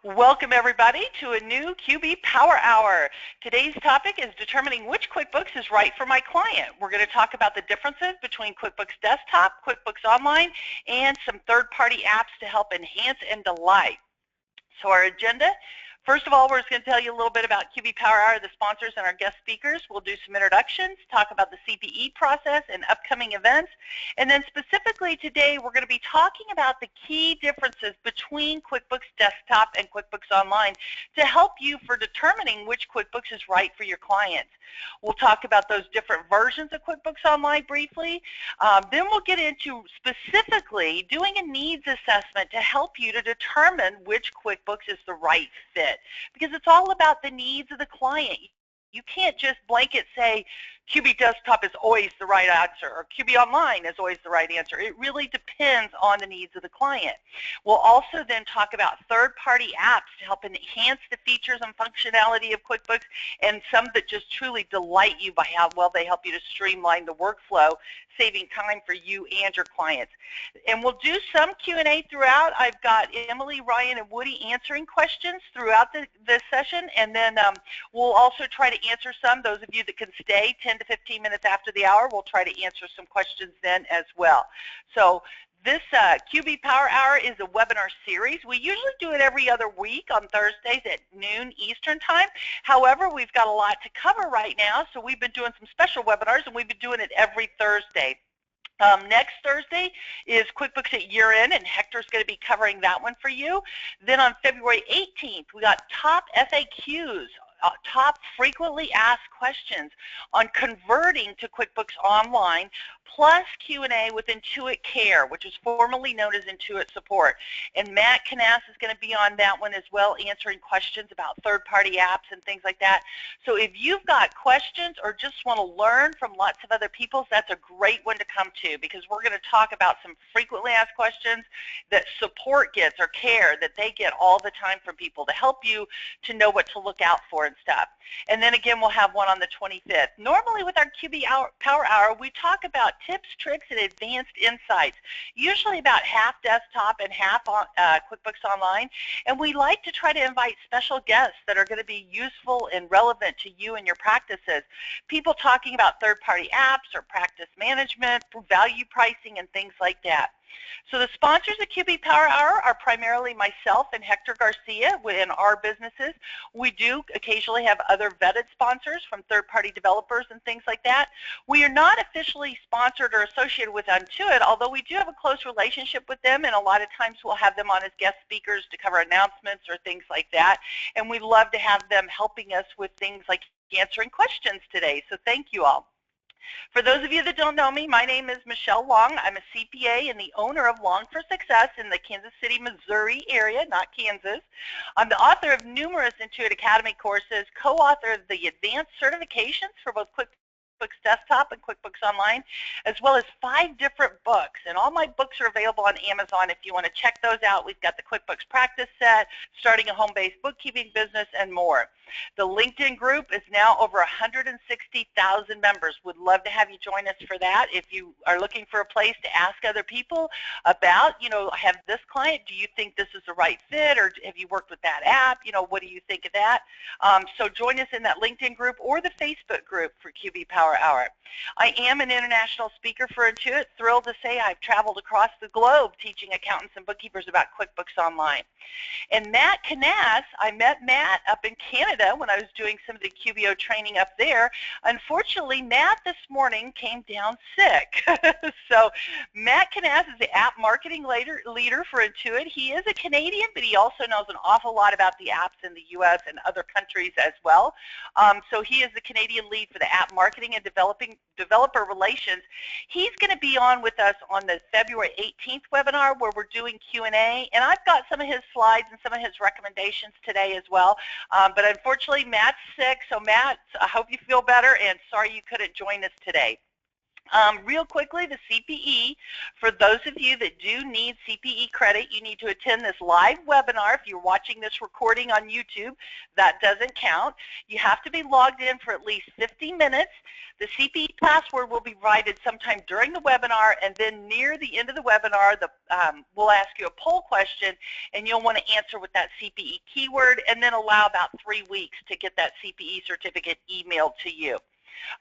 Welcome everybody to a new QB Power Hour. Today's topic is determining which QuickBooks is right for my client. We're going to talk about the differences between QuickBooks Desktop, QuickBooks Online, and some third-party apps to help enhance and delight. So our agenda, first of all, we're just going to tell you a little bit about QB Power Hour, the sponsors and our guest speakers. We'll do some introductions, talk about the CPE process and upcoming events. And then specifically today, we're going to be talking about the key differences between QuickBooks Desktop and QuickBooks Online to help you for determining which QuickBooks is right for your clients. We'll talk about those different versions of QuickBooks Online briefly. Then we'll get into specifically doing a needs assessment to help you to determine which QuickBooks is the right fit, because it's all about the needs of the client. You can't just blanket say QB Desktop is always the right answer or QB Online is always the right answer. It really depends on the needs of the client. We'll also then talk about third-party apps to help enhance the features and functionality of QuickBooks, and some that just truly delight you by how well they help you to streamline the workflow, saving time for you and your clients. And we'll do some Q&A throughout. I've got Emily, Ryan, and Woody answering questions throughout the session, and then we'll also try to answer some. Those of you that can stay 10 to 15 minutes after the hour, we'll try to answer some questions then as well. So this QB Power Hour is a webinar series. We usually do it every other week on Thursdays at noon Eastern Time. However, we've got a lot to cover right now, so we've been doing some special webinars, and we've been doing it every Thursday. Next Thursday is QuickBooks at year-end, and Hector's going to be covering that one for you. Then on February 18th, we got top FAQs, top frequently asked questions on converting to QuickBooks Online, plus Q&A with Intuit Care, which is formerly known as Intuit Support. And Matt Canas is going to be on that one as well, answering questions about third-party apps and things like that. So if you've got questions or just want to learn from lots of other people, that's a great one to come to, because we're going to talk about some frequently asked questions that support gets, or care that they get all the time from people to help you to know what to look out for and stuff. And then again, we'll have one on the 25th. Normally with our QB Power Hour, we talk about tips, tricks, and advanced insights, usually about half desktop and half QuickBooks Online. And we like to try to invite special guests that are going to be useful and relevant to you and your practices. People talking about third-party apps or practice management, value pricing, and things like that. So the sponsors of QB Power Hour are primarily myself and Hector Garcia within our businesses. We do occasionally have other vetted sponsors from third-party developers and things like that. We are not officially sponsored or associated with Intuit, although we do have a close relationship with them, and a lot of times we'll have them on as guest speakers to cover announcements or things like that. And we love to have them helping us with things like answering questions today. So thank you all. For those of you that don't know me, my name is Michelle Long. I'm a CPA and the owner of Long for Success in the Kansas City, Missouri area, not Kansas. I'm the author of numerous Intuit Academy courses, co-author of the advanced certifications for both QuickBooks Desktop and QuickBooks Online, as well as 5 different books. And all my books are available on Amazon if you want to check those out. We've got the QuickBooks Practice Set, Starting a Home-Based Bookkeeping Business, and more. The LinkedIn group is now over 160,000 members. Would love to have you join us for that. If you are looking for a place to ask other people about, I have this client, do you think this is the right fit, or have you worked with that app? What do you think of that? So join us in that LinkedIn group or the Facebook group for QB Power Hour. I am an international speaker for Intuit. Thrilled to say I've traveled across the globe teaching accountants and bookkeepers about QuickBooks Online. And Matt Canas, I met Matt up in Canada when I was doing some of the QBO training up there. Unfortunately, Matt this morning came down sick. So Matt Canas is the app marketing leader for Intuit. He is a Canadian, but he also knows an awful lot about the apps in the U.S. and other countries as well. So he is the Canadian lead for the app marketing and developer relations. He's going to be on with us on the February 18th webinar where we're doing Q&A, and I've got some of his slides and some of his recommendations today as well. But unfortunately, Matt's sick, so Matt, I hope you feel better, and sorry you couldn't join us today. Real quickly, the CPE, for those of you that do need CPE credit, you need to attend this live webinar. If you're watching this recording on YouTube, that doesn't count. You have to be logged in for at least 50 minutes. The CPE password will be provided sometime during the webinar, and then near the end of the webinar, we'll ask you a poll question, and you'll want to answer with that CPE keyword, and then allow about 3 weeks to get that CPE certificate emailed to you.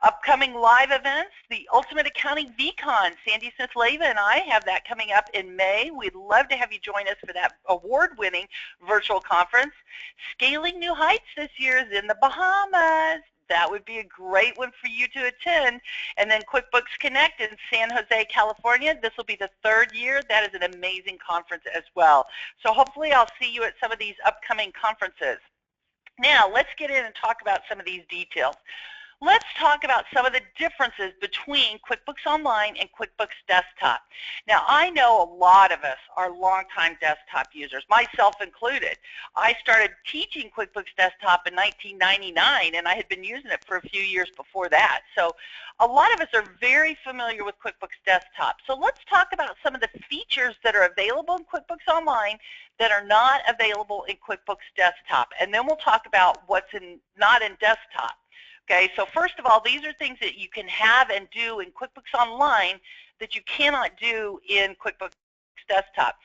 Upcoming live events, the Ultimate Accounting VCon. Sandy Smith-Leva and I have that coming up in May. We'd love to have you join us for that award-winning virtual conference. Scaling New Heights this year is in the Bahamas. That would be a great one for you to attend. And then QuickBooks Connect in San Jose, California. This will be the 3rd year. That is an amazing conference as well. So hopefully I'll see you at some of these upcoming conferences. Now let's get in and talk about some of these details. Let's talk about some of the differences between QuickBooks Online and QuickBooks Desktop. Now, I know a lot of us are longtime desktop users, myself included. I started teaching QuickBooks Desktop in 1999, and I had been using it for a few years before that. So a lot of us are very familiar with QuickBooks Desktop. So let's talk about some of the features that are available in QuickBooks Online that are not available in QuickBooks Desktop. And then we'll talk about what's not in Desktop. Okay, so first of all, these are things that you can have and do in QuickBooks Online that you cannot do in QuickBooks Desktop.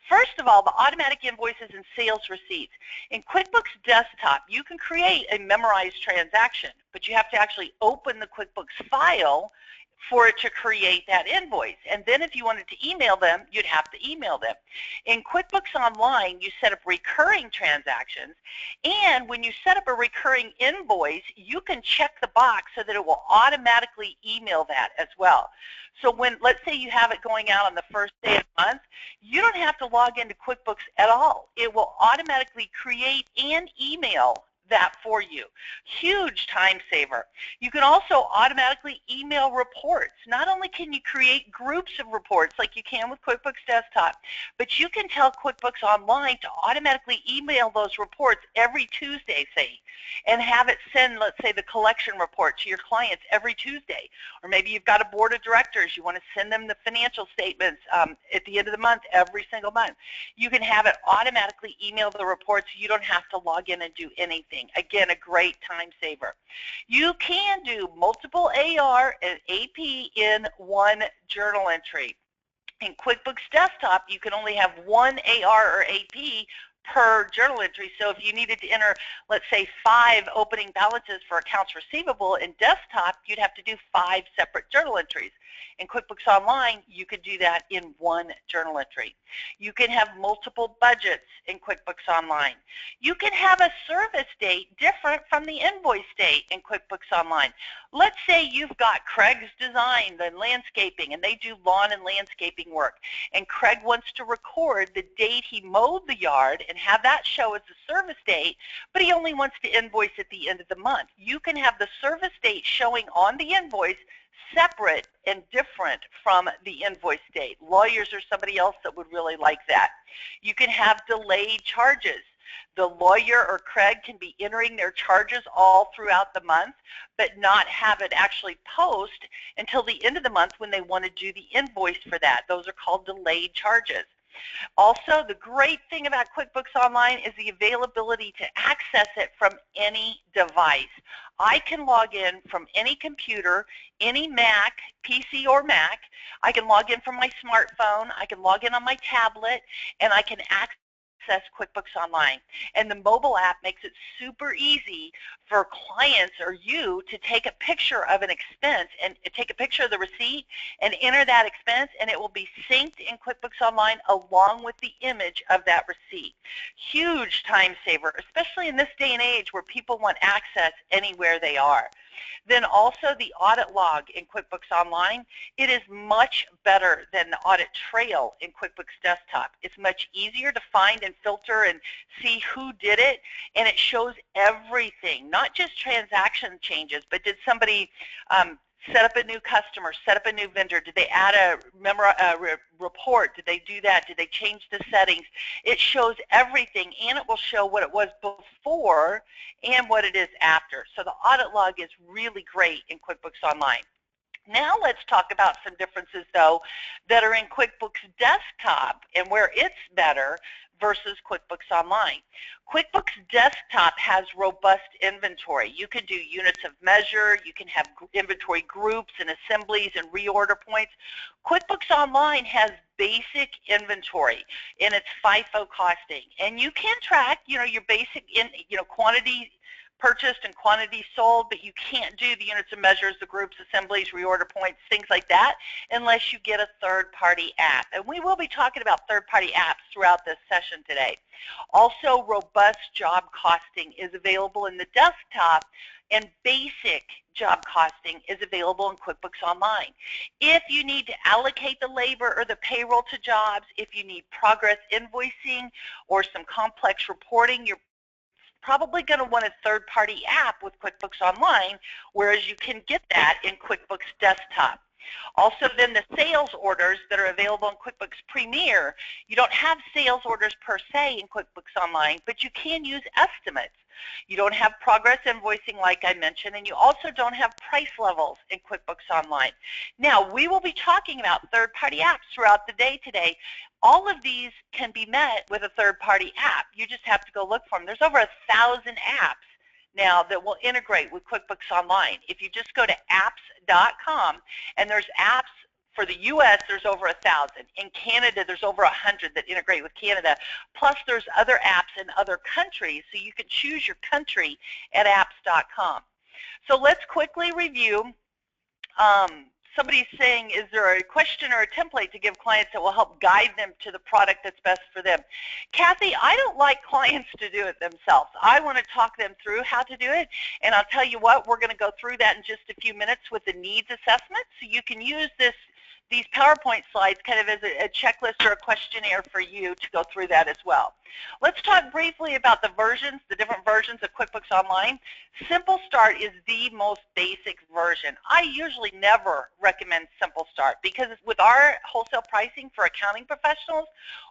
First of all, the automatic invoices and sales receipts. In QuickBooks Desktop, you can create a memorized transaction, but you have to actually open the QuickBooks file for it to create that invoice. And then if you wanted to email them, you'd have to email them. In QuickBooks Online, you set up recurring transactions, and when you set up a recurring invoice, you can check the box so that it will automatically email that as well. So when, let's say you have it going out on the first day of the month, you don't have to log into QuickBooks at all. It will automatically create and email that for you. Huge time saver. You can also automatically email reports. Not only can you create groups of reports like you can with QuickBooks Desktop, but you can tell QuickBooks Online to automatically email those reports every Tuesday, say, and have it send, let's say, the collection report to your clients every Tuesday. Or maybe you've got a board of directors. You want to send them the financial statements at the end of the month, every single month. You can have it automatically email the reports. You don't have to log in and do anything. Again, a great time saver. You can do multiple AR and AP in one journal entry. In QuickBooks Desktop, you can only have one AR or AP per journal entry. So if you needed to enter, let's say, 5 opening balances for accounts receivable in Desktop, you'd have to do 5 separate journal entries. In QuickBooks Online, you could do that in one journal entry. You can have multiple budgets in QuickBooks Online. You can have a service date different from the invoice date in QuickBooks Online. Let's say you've got Craig's Design, the landscaping, and they do lawn and landscaping work. And Craig wants to record the date he mowed the yard and have that show as the service date, but he only wants to invoice at the end of the month. You can have the service date showing on the invoice separate and different from the invoice date. Lawyers or somebody else that would really like that. You can have delayed charges. The lawyer or Craig can be entering their charges all throughout the month, but not have it actually post until the end of the month when they want to do the invoice for that. Those are called delayed charges. Also, the great thing about QuickBooks Online is the availability to access it from any device. I can log in from any computer, any Mac, PC or Mac. I can log in from my smartphone. I can log in on my tablet, and I can access QuickBooks Online. And the mobile app makes it super easy for clients or you to take a picture of an expense and take a picture of the receipt and enter that expense, and it will be synced in QuickBooks Online along with the image of that receipt. Huge time saver, especially in this day and age where people want access anywhere they are. Then also the audit log in QuickBooks Online. It is much better than the audit trail in QuickBooks Desktop. It's much easier to find and filter and see who did it, and it shows everything, not just transaction changes, but did somebody set up a new customer, set up a new vendor, did they add a report, did they do that, did they change the settings? It shows everything, and it will show what it was before and what it is after. So the audit log is really great in QuickBooks Online. Now let's talk about some differences, though, that are in QuickBooks Desktop and where it's better versus QuickBooks Online. QuickBooks Desktop has robust inventory. You can do units of measure, you can have inventory groups and assemblies and reorder points. QuickBooks Online has basic inventory and it's FIFO costing, and you can track, your basic quantity purchased and quantity sold, but you can't do the units of measures, the groups, assemblies, reorder points, things like that, unless you get a third-party app. And we will be talking about third-party apps throughout this session today. Also, robust job costing is available in the desktop, and basic job costing is available in QuickBooks Online. If you need to allocate the labor or the payroll to jobs, if you need progress invoicing or some complex reporting, you're probably going to want a third-party app with QuickBooks Online, whereas you can get that in QuickBooks Desktop. Also, then the sales orders that are available in QuickBooks Premier, you don't have sales orders per se in QuickBooks Online, but you can use estimates. You don't have progress invoicing like I mentioned, and you also don't have price levels in QuickBooks Online. Now, we will be talking about third-party apps throughout the day today. All of these can be met with a third-party app. You just have to go look for them. There's over 1,000 apps now that will integrate with QuickBooks Online. If you just go to apps.com, and there's apps for the U.S., there's over 1,000. In Canada, there's over 100 that integrate with Canada. Plus, there's other apps in other countries, so you can choose your country at apps.com. So let's quickly review. Somebody's saying, is there a question or a template to give clients that will help guide them to the product that's best for them? Kathy, I don't like clients to do it themselves. I want to talk them through how to do it, and I'll tell you what, we're going to go through that in just a few minutes with the needs assessment, so you can use these PowerPoint slides kind of as a checklist or a questionnaire for you to go through that as well. Let's talk briefly about the versions, the different versions of QuickBooks Online. Simple Start is the most basic version. I usually never recommend Simple Start because with our wholesale pricing for accounting professionals,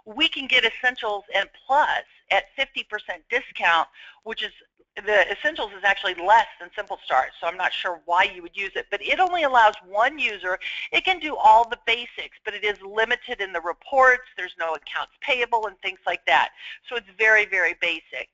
we can get Essentials and Plus at 50% discount, which is the Essentials is actually less than Simple Start, so I'm not sure why you would use it. But it only allows one user. It can do all the basics, but it is limited in the reports. There's no accounts payable and things like that. So it's very, very basic.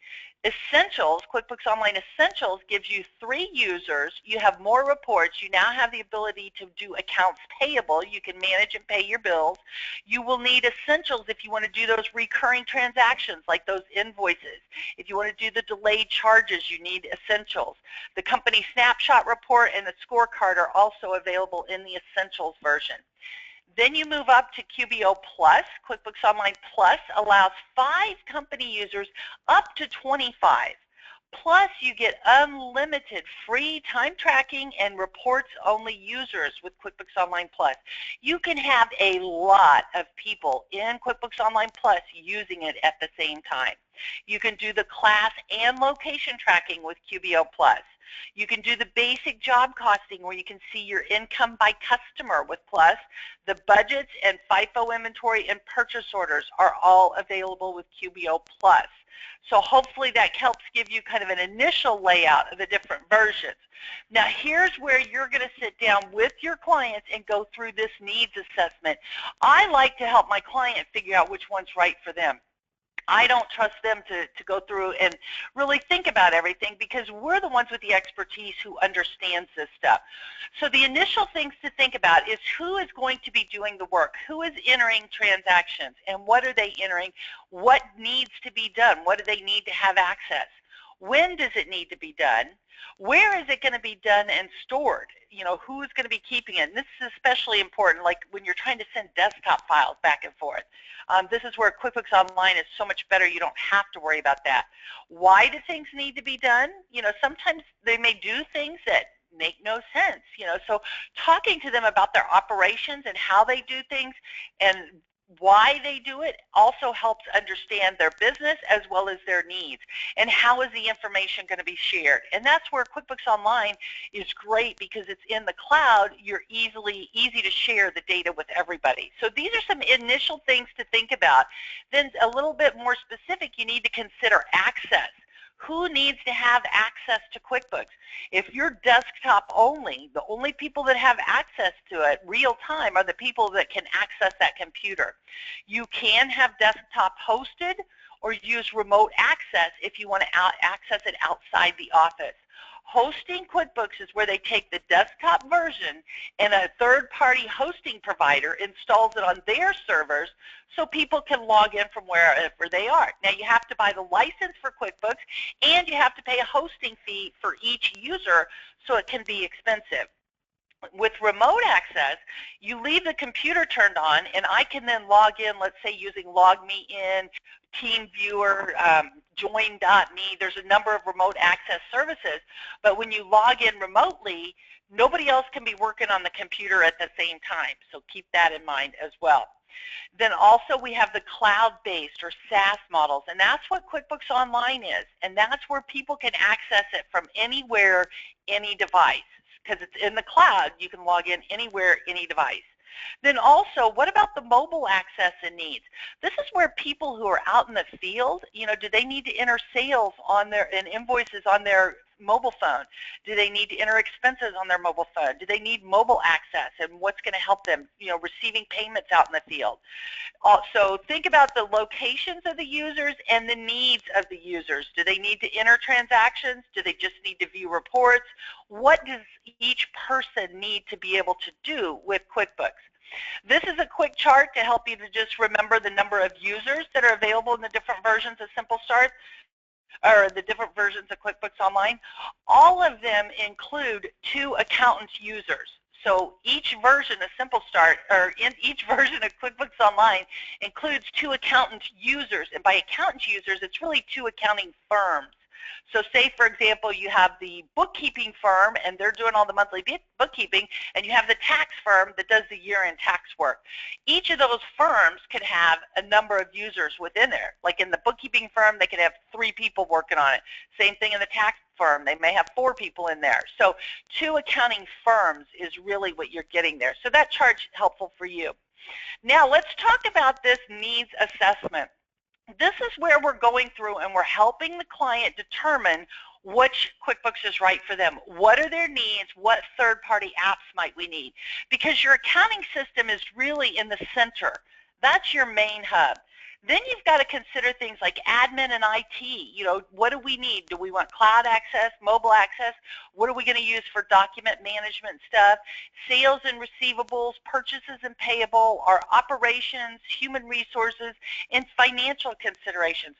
Essentials, QuickBooks Online Essentials gives you 3 users. You have more reports. You now have the ability to do accounts payable. You can manage and pay your bills. You will need Essentials if you want to do those recurring transactions like those invoices. If you want to do the delayed charges, you need Essentials. The company snapshot report and the scorecard are also available in the Essentials version. Then you move up to QBO Plus. QuickBooks Online Plus allows 5 company users up to 25. Plus, you get unlimited free time tracking and reports-only users with QuickBooks Online Plus. You can have a lot of people in QuickBooks Online Plus using it at the same time. You can do the class and location tracking with QBO Plus. You can do the basic job costing where you can see your income by customer with Plus. The budgets and FIFO inventory and purchase orders are all available with QBO Plus. So hopefully that helps give you kind of an initial layout of the different versions. Now here's where you're going to sit down with your clients and go through this needs assessment. I like to help my client figure out which one's right for them. I don't trust them to go through and really think about everything because we're the ones with the expertise who understands this stuff. So the initial things to think about is who is going to be doing the work, who is entering transactions, and what are they entering, what needs to be done, what do they need to have access, when does it need to be done, where is it going to be done and stored? You know, who's going to be keeping it? And this is especially important, like when you're trying to send desktop files back and forth. This is where QuickBooks Online is so much better. You don't have to worry about that. Why do things need to be done? You know, sometimes they may do things that make no sense. You know, so talking to them about their operations and how they do things and why they do it also helps understand their business as well as their needs and how is the information going to be shared. And that's where QuickBooks Online is great because it's in the cloud. You're easy to share the data with everybody. So these are some initial things to think about. Then a little bit more specific, you need to consider access. Who needs to have access to QuickBooks? If you're desktop only, the only people that have access to it real time are the people that can access that computer. You can have desktop hosted or use remote access if you want to access it outside the office. Hosting QuickBooks is where they take the desktop version and a third-party hosting provider installs it on their servers so people can log in from wherever they are. Now, you have to buy the license for QuickBooks and you have to pay a hosting fee for each user, so it can be expensive. With remote access, you leave the computer turned on, and I can then log in, let's say using LogMeIn, TeamViewer, Join.me. There's a number of remote access services, but when you log in remotely, nobody else can be working on the computer at the same time, so keep that in mind as well. Then also we have the cloud-based or SaaS models, and that's what QuickBooks Online is, and that's where people can access it from anywhere, any device. Because it's in the cloud, you can log in anywhere, any device. Then also, what about the mobile access and needs? This is where people who are out in the field, do they need to enter sales on and invoices on their mobile phone? Do they need to enter expenses on their mobile phone? Do they need mobile access, and what's going to help them, receiving payments out in the field? So think about the locations of the users and the needs of the users. Do they need to enter transactions? Do they just need to view reports? What does each person need to be able to do with QuickBooks? This is a quick chart to help you to just remember the number of users that are available in the different versions of Simple Start, or the different versions of QuickBooks Online. All of them include 2 accountant users. So each version of Simple Start, or in each version of QuickBooks Online, includes 2 accountant users. And by accountant users, it's really 2 accounting firms. So say, for example, you have the bookkeeping firm, and they're doing all the monthly bookkeeping, and you have the tax firm that does the year-end tax work. Each of those firms could have a number of users within there. Like in the bookkeeping firm, they could have 3 people working on it. Same thing in the tax firm. They may have 4 people in there. So 2 accounting firms is really what you're getting there. So that chart's helpful for you. Now let's talk about this needs assessment. This is where we're going through and we're helping the client determine which QuickBooks is right for them. What are their needs? What third-party apps might we need? Because your accounting system is really in the center. That's your main hub. Then you've got to consider things like admin and IT. What do we need? Do we want cloud access, mobile access? What are we going to use for document management stuff? Sales and receivables, purchases and payable, our operations, human resources, and financial considerations.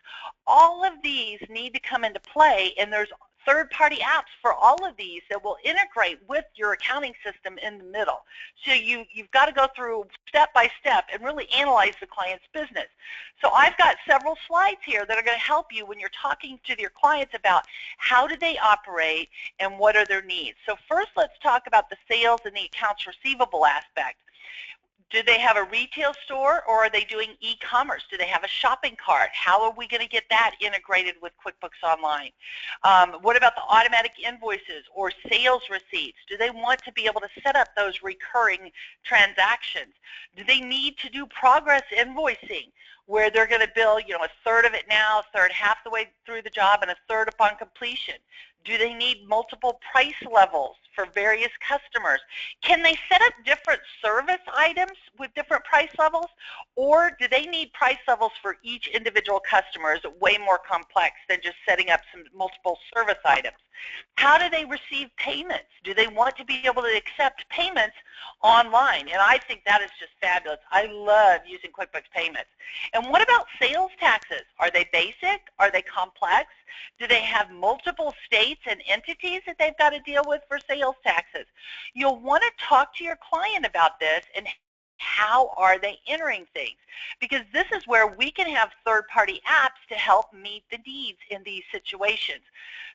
All of these need to come into play, and there's third-party apps for all of these that will integrate with your accounting system in the middle. So you've got to go through step by step and really analyze the client's business. So I've got several slides here that are going to help you when you're talking to your clients about how do they operate and what are their needs. So first, let's talk about the sales and the accounts receivable aspect. Do they have a retail store, or are they doing e-commerce? Do they have a shopping cart? How are we going to get that integrated with QuickBooks Online? What about the automatic invoices or sales receipts? Do they want to be able to set up those recurring transactions? Do they need to do progress invoicing, where they're going to bill, a third of it now, a third half the way through the job, and a third upon completion? Do they need multiple price levels for various customers? Can they set up different service items with different price levels, or do they need price levels for each individual customer? Is it way more complex than just setting up some multiple service items? How do they receive payments? Do they want to be able to accept payments online? And I think that is just fabulous. I love using QuickBooks Payments. And what about sales taxes? Are they basic? Are they complex? Do they have multiple states and entities that they've got to deal with for sales taxes? You'll want to talk to your client about this and how are they entering things, because this is where we can have third-party apps to help meet the needs in these situations.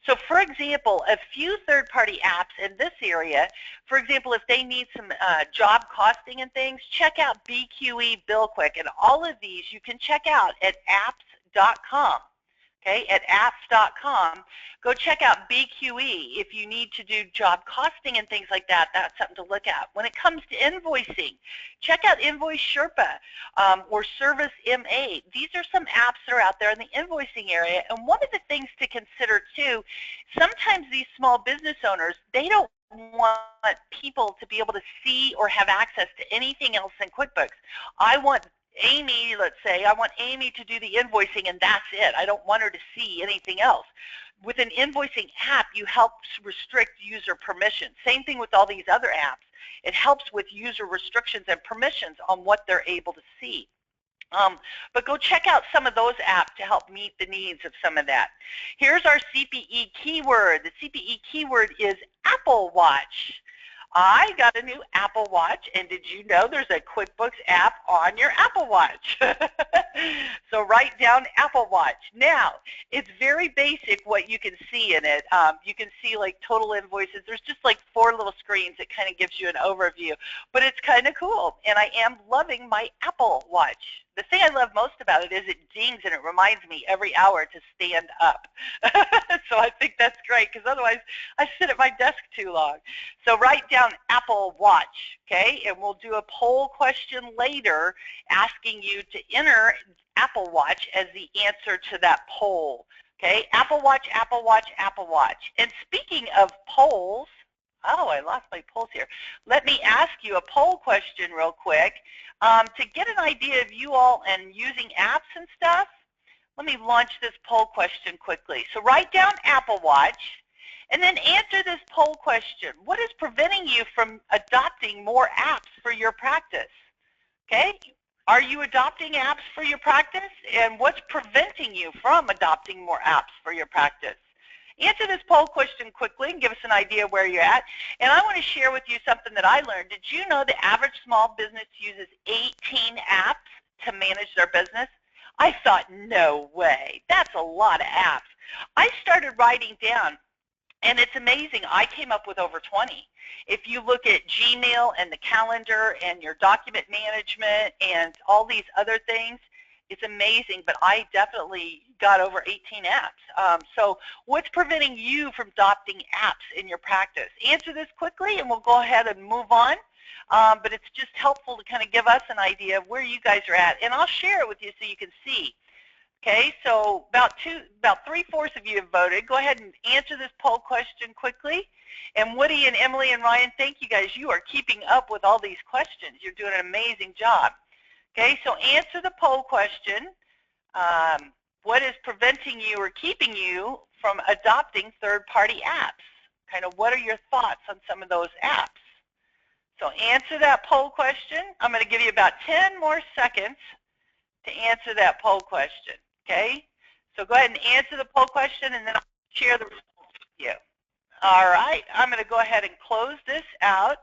So for example, a few third-party apps in this area, for example, if they need some job costing and things, check out BQE, BillQuick, and all of these you can check out at apps.com. okay, at apps.com. Go check out BQE if you need to do job costing and things like that. That's something to look at. When it comes to invoicing, check out InvoiceSherpa or Service MA. These are some apps that are out there in the invoicing area. And one of the things to consider too, sometimes these small business owners, they don't want people to be able to see or have access to anything else in QuickBooks. I want Amy, let's say, I want Amy to do the invoicing and that's it. I don't want her to see anything else. With an invoicing app, you help restrict user permission. Same thing with all these other apps. It helps with user restrictions and permissions on what they're able to see. But go check out some of those apps to help meet the needs of some of that. Here's our CPE keyword. The CPE keyword is Apple Watch. I got a new Apple Watch, and did you know there's a QuickBooks app on your Apple Watch? So write down Apple Watch. Now, it's very basic what you can see in it. You can see like total invoices. There's just like 4 little screens that kind of gives you an overview, but it's kind of cool, and I am loving my Apple Watch. The thing I love most about it is it dings and it reminds me every hour to stand up. So I think that's great because otherwise I sit at my desk too long. So write down Apple Watch, okay? And we'll do a poll question later asking you to enter Apple Watch as the answer to that poll, okay? Apple Watch, Apple Watch, Apple Watch. And speaking of polls, oh, I lost my polls here. Let me ask you a poll question real quick. To get an idea of you all and using apps and stuff, let me launch this poll question quickly. So write down Apple Watch and then answer this poll question. What is preventing you from adopting more apps for your practice? Okay? Are you adopting apps for your practice? And what's preventing you from adopting more apps for your practice? Answer this poll question quickly and give us an idea where you're at. And I want to share with you something that I learned. Did you know the average small business uses 18 apps to manage their business? I thought, no way. That's a lot of apps. I started writing down, and it's amazing. I came up with over 20. If you look at Gmail and the calendar and your document management and all these other things, it's amazing, but I definitely got over 18 apps. So what's preventing you from adopting apps in your practice? Answer this quickly, and we'll go ahead and move on. But it's just helpful to kind of give us an idea of where you guys are at, and I'll share it with you so you can see. Okay, so about 3/4 of you have voted. Go ahead and answer this poll question quickly. And Woody and Emily and Ryan, thank you guys. You are keeping up with all these questions. You're doing an amazing job. Okay, so answer the poll question. What is preventing you or keeping you from adopting third-party apps? Kind of what are your thoughts on some of those apps? So answer that poll question. I'm going to give you about 10 more seconds to answer that poll question, okay? So go ahead and answer the poll question, and then I'll share the results with you. All right, I'm going to go ahead and close this out.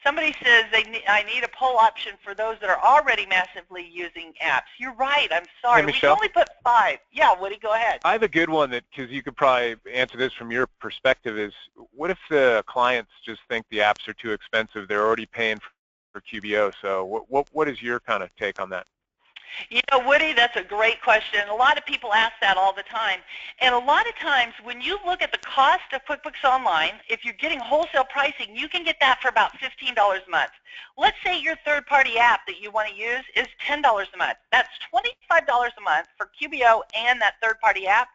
Somebody says I need a poll option for those that are already massively using apps. You're right. I'm sorry. Hey, we can only put 5. Yeah, Woody, go ahead. I have a good one that, because you could probably answer this from your perspective, is what if the clients just think the apps are too expensive? They're already paying for QBO. So what is your kind of take on that? You know, Woody, that's a great question. A lot of people ask that all the time. And a lot of times when you look at the cost of QuickBooks Online, if you're getting wholesale pricing, you can get that for about $15 a month. Let's say your third-party app that you want to use is $10 a month. That's $25 a month for QBO and that third-party app,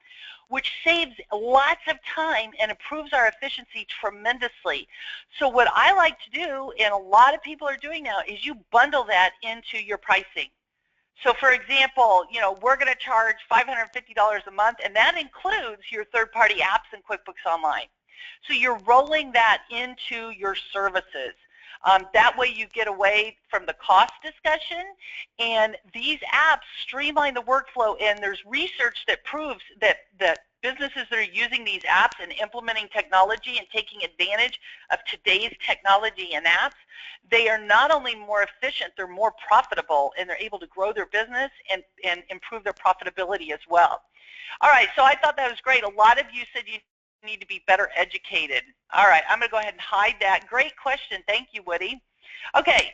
which saves lots of time and improves our efficiency tremendously. So what I like to do, and a lot of people are doing now, is you bundle that into your pricing. So for example, you know, we're going to charge $550 a month, and that includes your third-party apps and QuickBooks Online. So you're rolling that into your services. That way you get away from the cost discussion, and these apps streamline the workflow, and there's research that proves that businesses that are using these apps and implementing technology and taking advantage of today's technology and apps, they are not only more efficient, they're more profitable, and they're able to grow their business and improve their profitability as well. All right, so I thought that was great. A lot of you said you need to be better educated. All right, I'm going to go ahead and hide that. Great question. Thank you, Woody. Okay,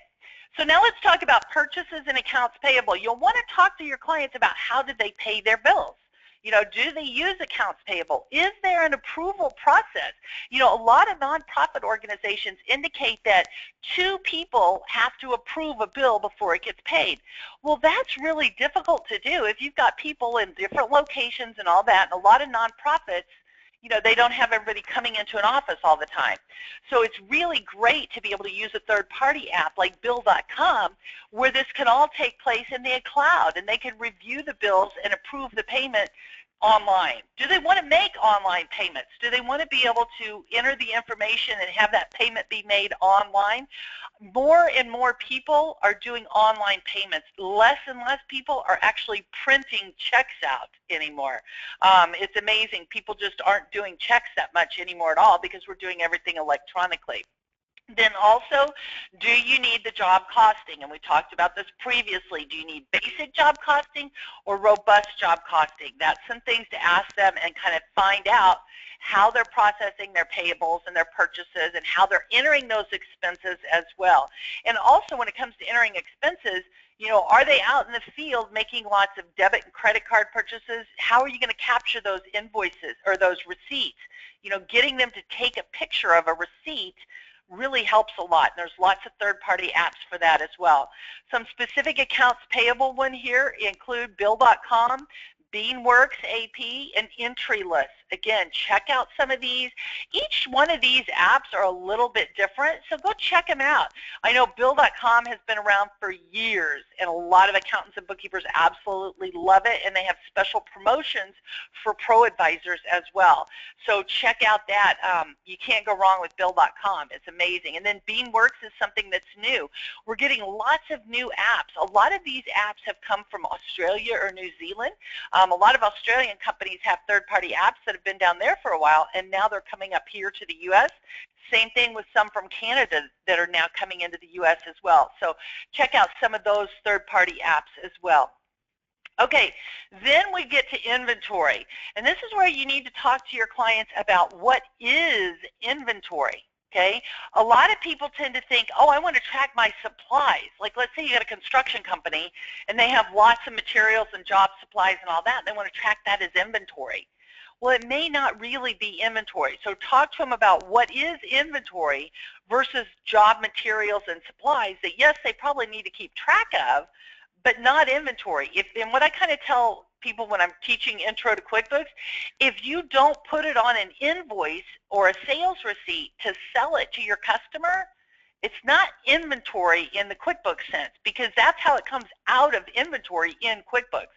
so now let's talk about purchases and accounts payable. You'll want to talk to your clients about how did they pay their bills. Do they use accounts payable? Is there an approval process? A lot of nonprofit organizations indicate that 2 people have to approve a bill before it gets paid. Well, that's really difficult to do if you've got people in different locations and all that, and a lot of nonprofits, they don't have everybody coming into an office all the time. So it's really great to be able to use a third-party app like Bill.com where this can all take place in the cloud, and they can review the bills and approve the payment online. Do they want to make online payments? Do they want to be able to enter the information and have that payment be made online? More and more people are doing online payments. Less and less people are actually printing checks out anymore. It's amazing. People just aren't doing checks that much anymore at all because we're doing everything electronically. Then also, do you need the job costing? And we talked about this previously. Do you need basic job costing or robust job costing? That's some things to ask them and kind of find out how they're processing their payables and their purchases and how they're entering those expenses as well. And also when it comes to entering expenses, are they out in the field making lots of debit and credit card purchases? How are you going to capture those invoices or those receipts? Getting them to take a picture of a receipt really helps a lot. There's lots of third-party apps for that as well. Some specific accounts payable one here include Bill.com, Beanworks AP, and Entrylist. Again, check out some of these. Each one of these apps are a little bit different, so go check them out. I know Bill.com has been around for years, and a lot of accountants and bookkeepers absolutely love it, and they have special promotions for pro advisors as well. So check out that. You can't go wrong with Bill.com. It's amazing. And then Beanworks is something that's new. We're getting lots of new apps. A lot of these apps have come from Australia or New Zealand. A lot of Australian companies have third-party apps that have been down there for a while, and now they're coming up here to the U.S. Same thing with some from Canada that are now coming into the U.S. as well. So check out some of those third-party apps as well. Okay, then we get to inventory, and this is where you need to talk to your clients about what is inventory. Okay, a lot of people tend to think, oh, I want to track my supplies. Like, let's say you got a construction company and they have lots of materials and job supplies and all that. They want to track that as inventory. Well, it may not really be inventory. So talk to them about what is inventory versus job materials and supplies that, yes, they probably need to keep track of, but not inventory. And what I kind of tell people when I'm teaching Intro to QuickBooks, if you don't put it on an invoice or a sales receipt to sell it to your customer, it's not inventory in the QuickBooks sense, because that's how it comes out of inventory in QuickBooks.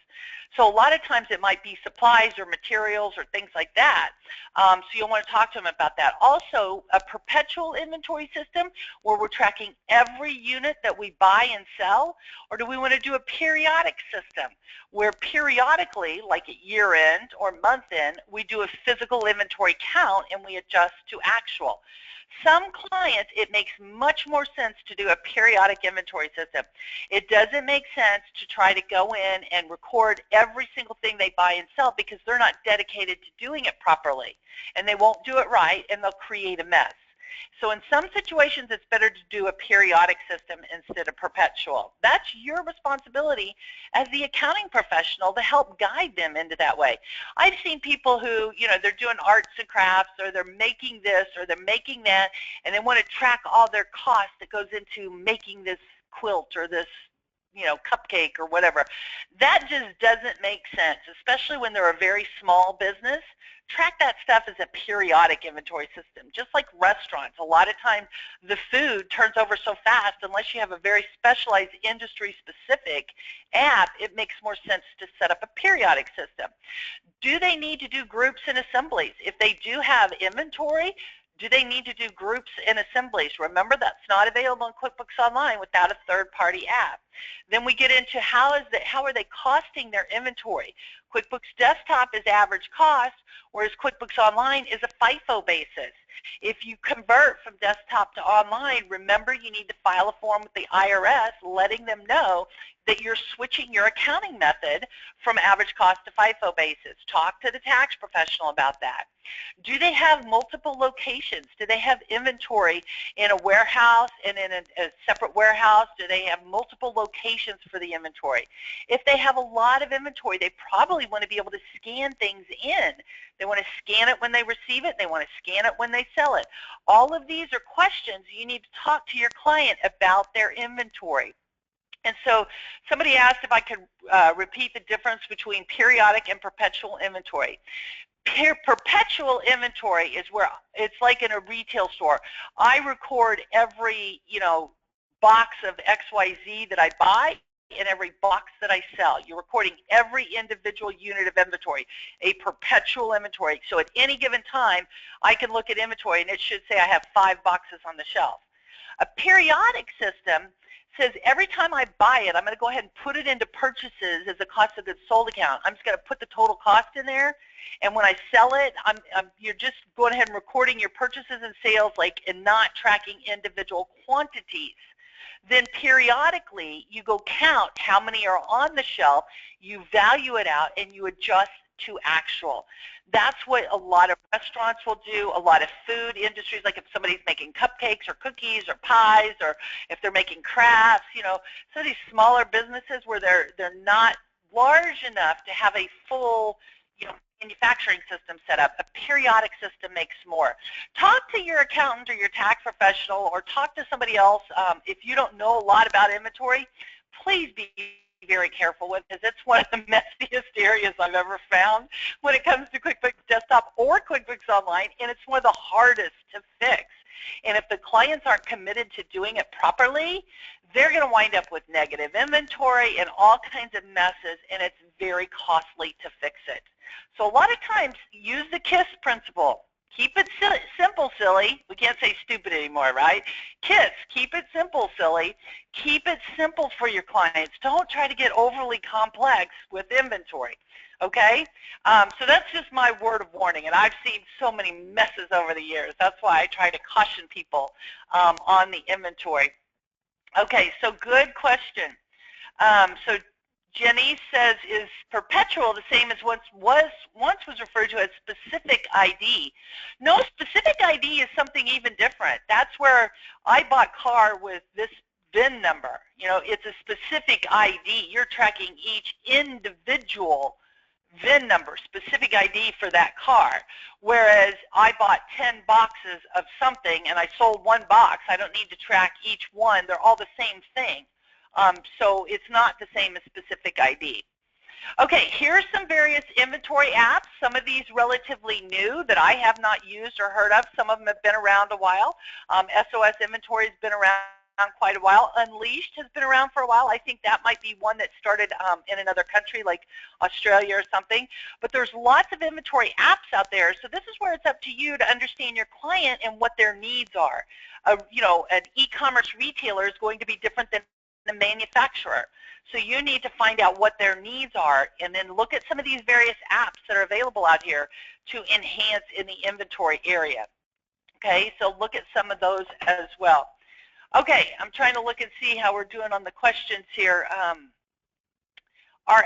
So a lot of times it might be supplies or materials or things like that. So you'll want to talk to them about that. Also, a perpetual inventory system where we're tracking every unit that we buy and sell, or do we want to do a periodic system where periodically, like at year end or month end, we do a physical inventory count and we adjust to actual. Some clients, it makes much more sense to do a periodic inventory system. It doesn't make sense to try to go in and record every single thing they buy and sell because they're not dedicated to doing it properly, and they won't do it right, and they'll create a mess. So in some situations, it's better to do a periodic system instead of perpetual. That's your responsibility as the accounting professional to help guide them into that way. I've seen people who, they're doing arts and crafts, or they're making this, or they're making that, and they want to track all their costs that goes into making this quilt or this cupcake or whatever. That just doesn't make sense, especially when they're a very small business. Track that stuff as a periodic inventory system. Just like restaurants, a lot of times the food turns over so fast, unless you have a very specialized industry-specific app, it makes more sense to set up a periodic system. Do they need to do groups and assemblies? If they do have inventory, do they need to do groups and assemblies? Remember, that's not available in QuickBooks Online without a third-party app. Then we get into how are they costing their inventory. QuickBooks Desktop is average cost, whereas QuickBooks Online is a FIFO basis. If you convert from desktop to online, remember you need to file a form with the IRS letting them know that you're switching your accounting method from average cost to FIFO basis. Talk to the tax professional about that. Do they have multiple locations? Do they have inventory in a warehouse and in a separate warehouse? Do they have multiple locations for the inventory. If they have a lot of inventory, they probably want to be able to scan things in. They want to scan it when they receive it. They want to scan it when they sell it. All of these are questions you need to talk to your client about their inventory. And so somebody asked if I could repeat the difference between periodic and perpetual inventory. Perpetual inventory is where it's like in a retail store. I record every, box of XYZ that I buy and every box that I sell. You're recording every individual unit of inventory, a perpetual inventory. So at any given time, I can look at inventory and it should say I have 5 boxes on the shelf. A periodic system says every time I buy it, I'm going to go ahead and put it into purchases as a cost of goods sold account. I'm just going to put the total cost in there, and when I sell it, you're just going ahead and recording your purchases and sales and not tracking individual quantities. Then periodically, you go count how many are on the shelf, you value it out, and you adjust to actual. That's what a lot of restaurants will do, a lot of food industries, like if somebody's making cupcakes or cookies or pies, or if they're making crafts, so these smaller businesses where they're not large enough to have a full, manufacturing system set up. A periodic system makes more. Talk to your accountant or your tax professional, or talk to somebody else. If you don't know a lot about inventory, please be very careful with, because it's one of the messiest areas I've ever found when it comes to QuickBooks Desktop or QuickBooks Online, and it's one of the hardest to fix. And if the clients aren't committed to doing it properly, they're going to wind up with negative inventory and all kinds of messes, and it's very costly to fix it. So a lot of times, use the KISS principle. Keep it simple, silly. We can't say stupid anymore, right? KISS, keep it simple, silly. Keep it simple for your clients. Don't try to get overly complex with inventory, okay? So that's just my word of warning, and I've seen so many messes over the years. That's why I try to caution people on the inventory. Okay, so good question. So Jenny says, is perpetual the same as once was referred to as specific ID? No, specific ID is something even different. That's where I bought car with this VIN number. It's a specific ID. You're tracking each individual VIN number, specific ID for that car. Whereas I bought 10 boxes of something and I sold 1 box. I don't need to track each one. They're all the same thing. So it's not the same as specific ID. Okay, here's some various inventory apps. Some of these relatively new that I have not used or heard of. Some of them have been around a while. SOS Inventory has been around quite a while. Unleashed has been around for a while. I think that might be one that started in another country like Australia or something. But there's lots of inventory apps out there. So this is where it's up to you to understand your client and what their needs are. An e-commerce retailer is going to be different than the manufacturer. So you need to find out what their needs are and then look at some of these various apps that are available out here to enhance in the inventory area. Okay, so look at some of those as well. Okay, I'm trying to look and see how we're doing on the questions here. Are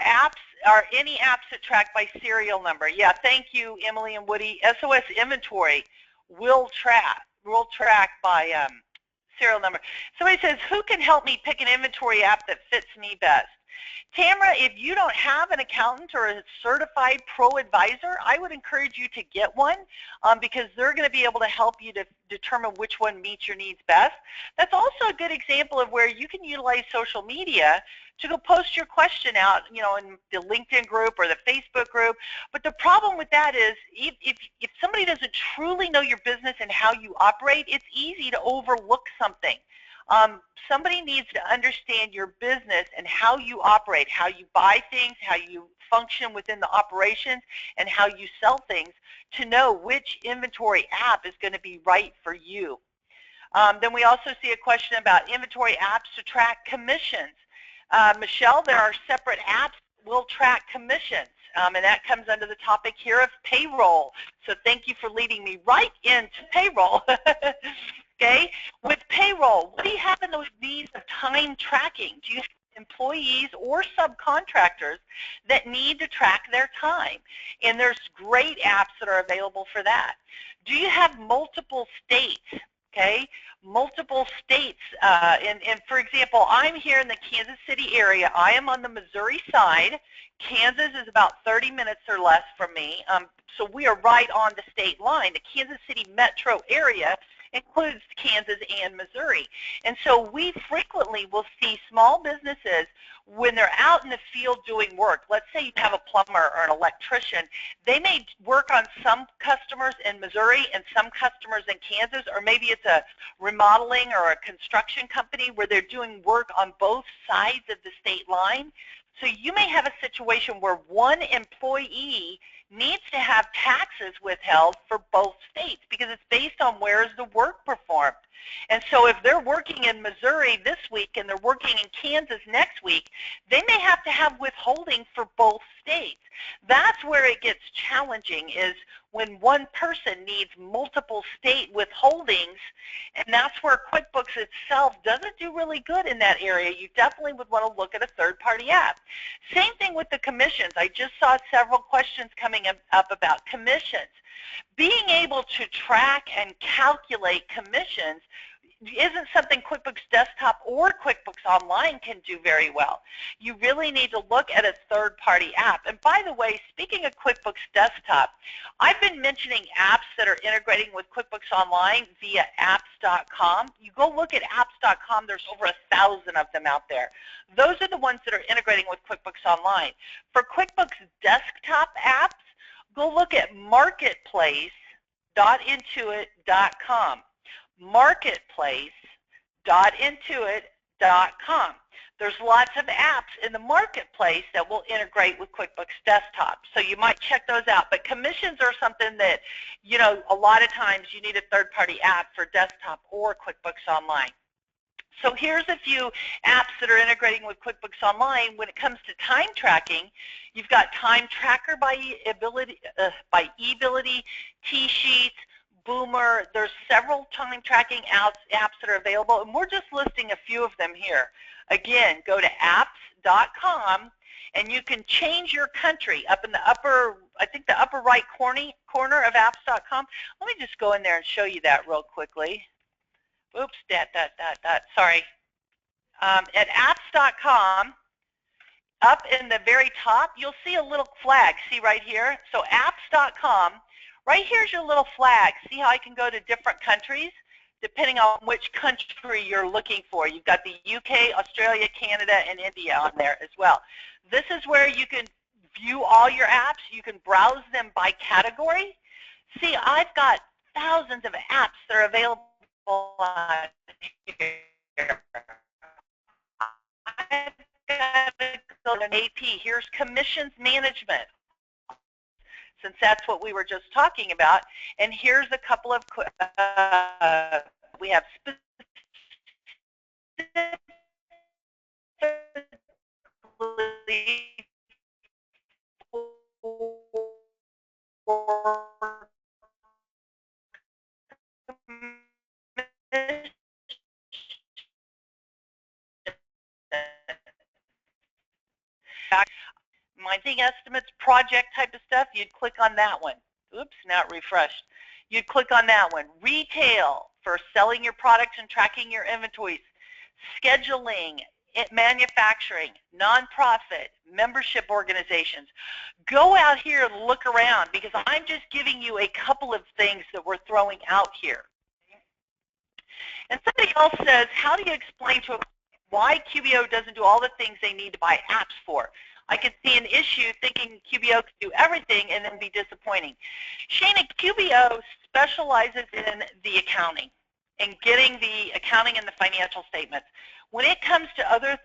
any apps that track by serial number? Yeah, thank you, Emily and Woody. SOS Inventory will track by serial number. Somebody says, who can help me pick an inventory app that fits me best? Tamara, if you don't have an accountant or a certified pro advisor, I would encourage you to get one because they're going to be able to help you to determine which one meets your needs best. That's also a good example of where you can utilize social media to go post your question out, in the LinkedIn group or the Facebook group. But the problem with that is if somebody doesn't truly know your business and how you operate, it's easy to overlook something. Somebody needs to understand your business and how you operate, how you buy things, how you function within the operations, and how you sell things to know which inventory app is going to be right for you. Then we also see a question about inventory apps to track commissions. Michelle, there are separate apps that will track commissions, and that comes under the topic here of payroll. So thank you for leading me right into payroll. Okay, with payroll, what do you have in those needs of time tracking? Do you have employees or subcontractors that need to track their time? And there's great apps that are available for that. Do you have multiple states? okay? Multiple states, and for example, I'm here in the Kansas City area. I am on the Missouri side. Kansas is about 30 minutes or less from me, so we are right on the state line. The Kansas City metro area includes Kansas and Missouri. And so we frequently will see small businesses when they're out in the field doing work. Let's say you have a plumber or an electrician. They may work on some customers in Missouri and some customers in Kansas, or maybe it's a remodeling or a construction company where they're doing work on both sides of the state line. So you may have a situation where one employee needs to have taxes withheld for both states because it's based on where is the work performed. And so if they're working in Missouri this week and they're working in Kansas next week, they may have to have withholding for both states. That's where it gets challenging, is when one person needs multiple state withholdings, and that's where QuickBooks itself doesn't do really good in that area. You definitely would want to look at a third-party app. Same thing with the commissions. I just saw several questions coming up about commissions. Being able to track and calculate commissions isn't something QuickBooks Desktop or QuickBooks Online can do very well. You really need to look at a third-party app. And by the way, speaking of QuickBooks Desktop, I've been mentioning apps that are integrating with QuickBooks Online via apps.com. You go look at apps.com, there's over 1,000 of them out there. Those are the ones that are integrating with QuickBooks Online. For QuickBooks Desktop apps, go look at marketplace.intuit.com. marketplace.intuit.com. There's lots of apps in the marketplace that will integrate with QuickBooks Desktop, so you might check those out. But commissions are something that, you know, a lot of times you need a third-party app for desktop or QuickBooks Online. So here's a few apps that are integrating with QuickBooks Online. When it comes to time tracking, you've got Time Tracker by eBility, TSheets, Boomer. There's several time tracking apps that are available, and we're just listing a few of them here. Again, go to apps.com, and you can change your country up in the upper, I think the upper right corner of apps.com. Let me just go in there and show you that real quickly. Oops, sorry. At apps.com, up in the very top, you'll see a little flag. See right here? So apps.com, right here's your little flag. See how I can go to different countries? Depending on which country you're looking for. You've got the UK, Australia, Canada, and India on there as well. This is where you can view all your apps. You can browse them by category. See, I've got thousands of apps that are available on here. I've got to go to AP. Here's commissions management, since that's what we were just talking about. And here's a couple of, we have specifically Minding estimates, project type of stuff, you'd click on that one. Oops, not refreshed. You'd click on that one. Retail, for selling your products and tracking your inventories. Scheduling, manufacturing, nonprofit, membership organizations. Go out here and look around, because I'm just giving you a couple of things that we're throwing out here. And somebody else says, how do you explain to a client why QBO doesn't do all the things they need to buy apps for? I could see an issue thinking QBO could do everything and then be disappointing. Shana, QBO specializes in the accounting and getting the accounting and the financial statements. When it comes to other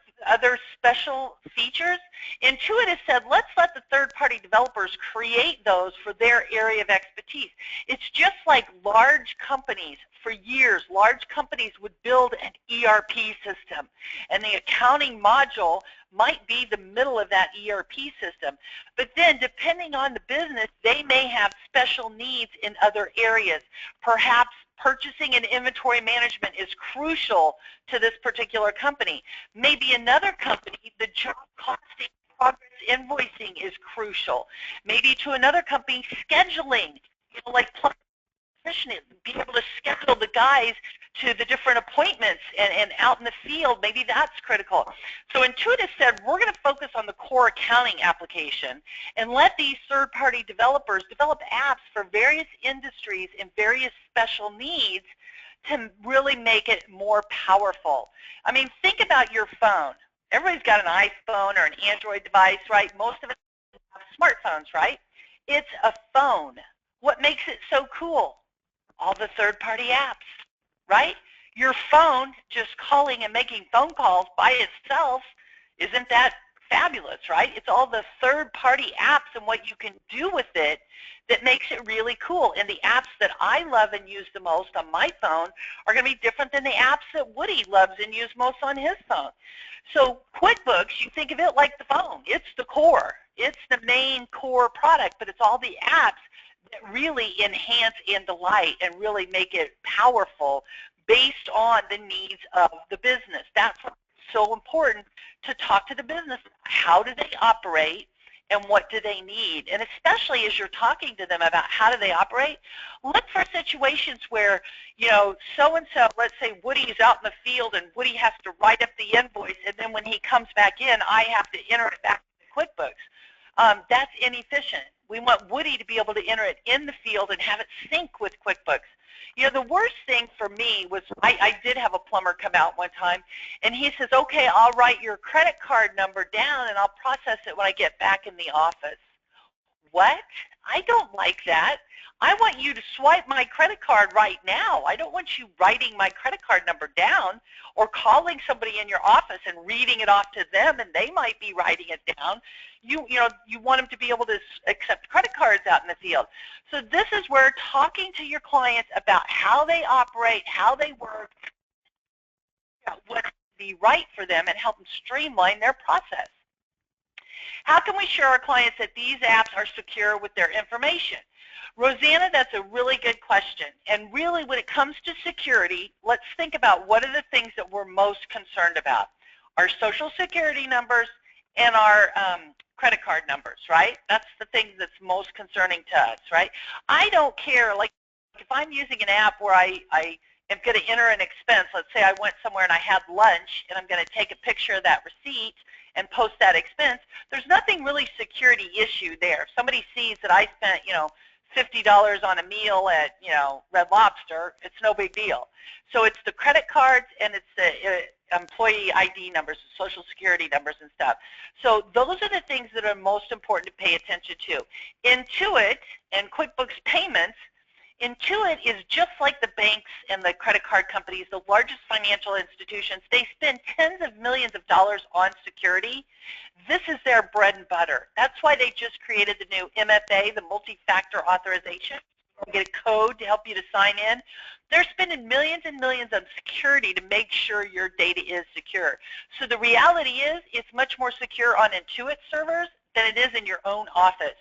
special features, Intuit has said, let's let the third-party developers create those for their area of expertise. It's just like large companies. For years, large companies would build an ERP system, and the accounting module might be the middle of that ERP system. But then, depending on the business, they may have special needs in other areas. Perhaps purchasing and inventory management is crucial to this particular company. Maybe another company, the job costing, progress invoicing is crucial. Maybe to another company, scheduling, like be able to schedule the guys to the different appointments and out in the field. Maybe that's critical. So Intuitive said, we're going to focus on the core accounting application and let these third-party developers develop apps for various industries and various special needs to really make it more powerful. I mean, think about your phone. Everybody's got an iPhone or an Android device, right? Most of us have smartphones, right? It's a phone. What makes it so cool? All the third-party apps, right? Your phone just calling and making phone calls by itself, isn't that fabulous, right? It's all the third-party apps and what you can do with it that makes it really cool. And the apps that I love and use the most on my phone are going to be different than the apps that Woody loves and uses most on his phone. So QuickBooks, you think of it like the phone. It's the core. It's the main core product, but it's all the apps that really enhance and delight and really make it powerful based on the needs of the business. That's what's so important, to talk to the business. How do they operate and what do they need? And especially as you're talking to them about how do they operate, look for situations where, you know, so-and-so, let's say Woody's out in the field and Woody has to write up the invoice, and then when he comes back in, I have to enter it back into QuickBooks. That's inefficient. We want Woody to be able to enter it in the field and have it sync with QuickBooks. You know, the worst thing for me was I did have a plumber come out one time, and he says, okay, I'll write your credit card number down and I'll process it when I get back in the office. What? I don't like that. I want you to swipe my credit card right now. I don't want you writing my credit card number down or calling somebody in your office and reading it off to them, and they might be writing it down. You want them to be able to accept credit cards out in the field. So this is where talking to your clients about how they operate, how they work, what would be right for them, and help them streamline their process. How can we assure our clients that these apps are secure with their information? Rosanna, that's a really good question. And really, when it comes to security, let's think about what are the things that we're most concerned about. Our social security numbers and our credit card numbers, right? That's the thing that's most concerning to us, right? I don't care, like if I'm using an app where I am going to enter an expense, let's say I went somewhere and I had lunch and I'm going to take a picture of that receipt and post that expense, there's nothing really security issue there. If somebody sees that I spent, you know, $50 on a meal at, you know, Red Lobster, it's no big deal. So it's the credit cards and it's the employee ID numbers, social security numbers and stuff. So those are the things that are most important to pay attention to. Intuit and QuickBooks Payments, Intuit is just like the banks and the credit card companies, the largest financial institutions. They spend tens of millions of dollars on security. This is their bread and butter. That's why they just created the new MFA, the multi-factor authorization. You get a code to help you to sign in. They're spending millions and millions on security to make sure your data is secure. So the reality is it's much more secure on Intuit servers than it is in your own office.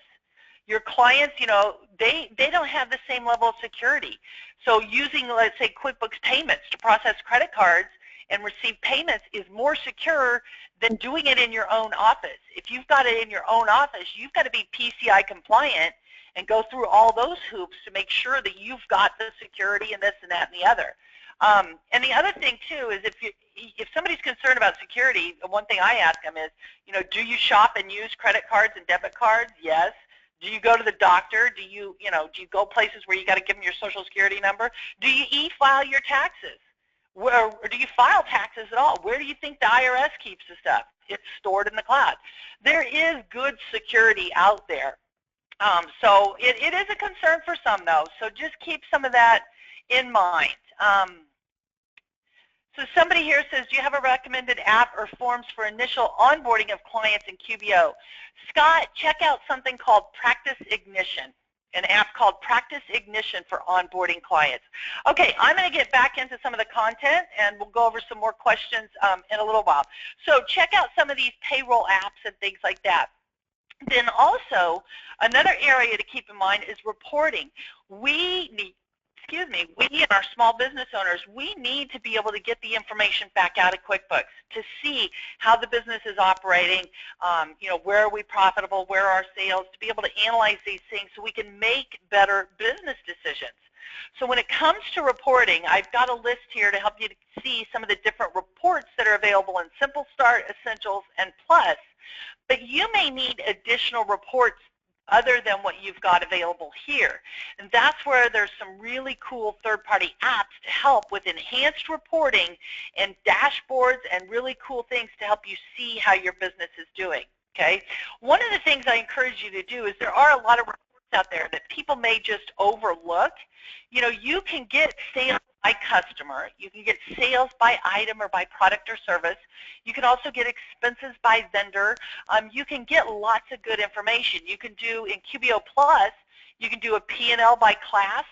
Your clients, you know, they don't have the same level of security. So using, let's say, QuickBooks Payments to process credit cards and receive payments is more secure than doing it in your own office. If you've got it in your own office, you've got to be PCI compliant and go through all those hoops to make sure that you've got the security and this and that and the other. And the other thing, too, is if somebody's concerned about security, one thing I ask them is, you know, do you shop and use credit cards and debit cards? Yes. Do you go to the doctor? Do you go places where you got to give them your social security number? Do you e-file your taxes? Or do you file taxes at all? Where do you think the IRS keeps the stuff? It's stored in the cloud. There is good security out there. So it is a concern for some, though. So just keep some of that in mind. So somebody here says, do you have a recommended app or forms for initial onboarding of clients in QBO? Scott, check out something called Practice Ignition, an app called Practice Ignition for onboarding clients. Okay, I'm going to get back into some of the content, and we'll go over some more questions in a little while. So check out some of these payroll apps and things like that. Then also, another area to keep in mind is reporting. We and our small business owners, we need to be able to get the information back out of QuickBooks to see how the business is operating, where are we profitable, where are our sales, to be able to analyze these things so we can make better business decisions. So when it comes to reporting, I've got a list here to help you to see some of the different reports that are available in Simple Start, Essentials, and Plus. But you may need additional reports other than what you've got available here. And that's where there's some really cool third-party apps to help with enhanced reporting and dashboards and really cool things to help you see how your business is doing. Okay? One of the things I encourage you to do is there are a lot of reports out there that people may just overlook. You know, you can get sales by customer, you can get sales by item or by product or service, you can also get expenses by vendor, you can get lots of good information. You can do in QBO Plus, you can do a P&L by class,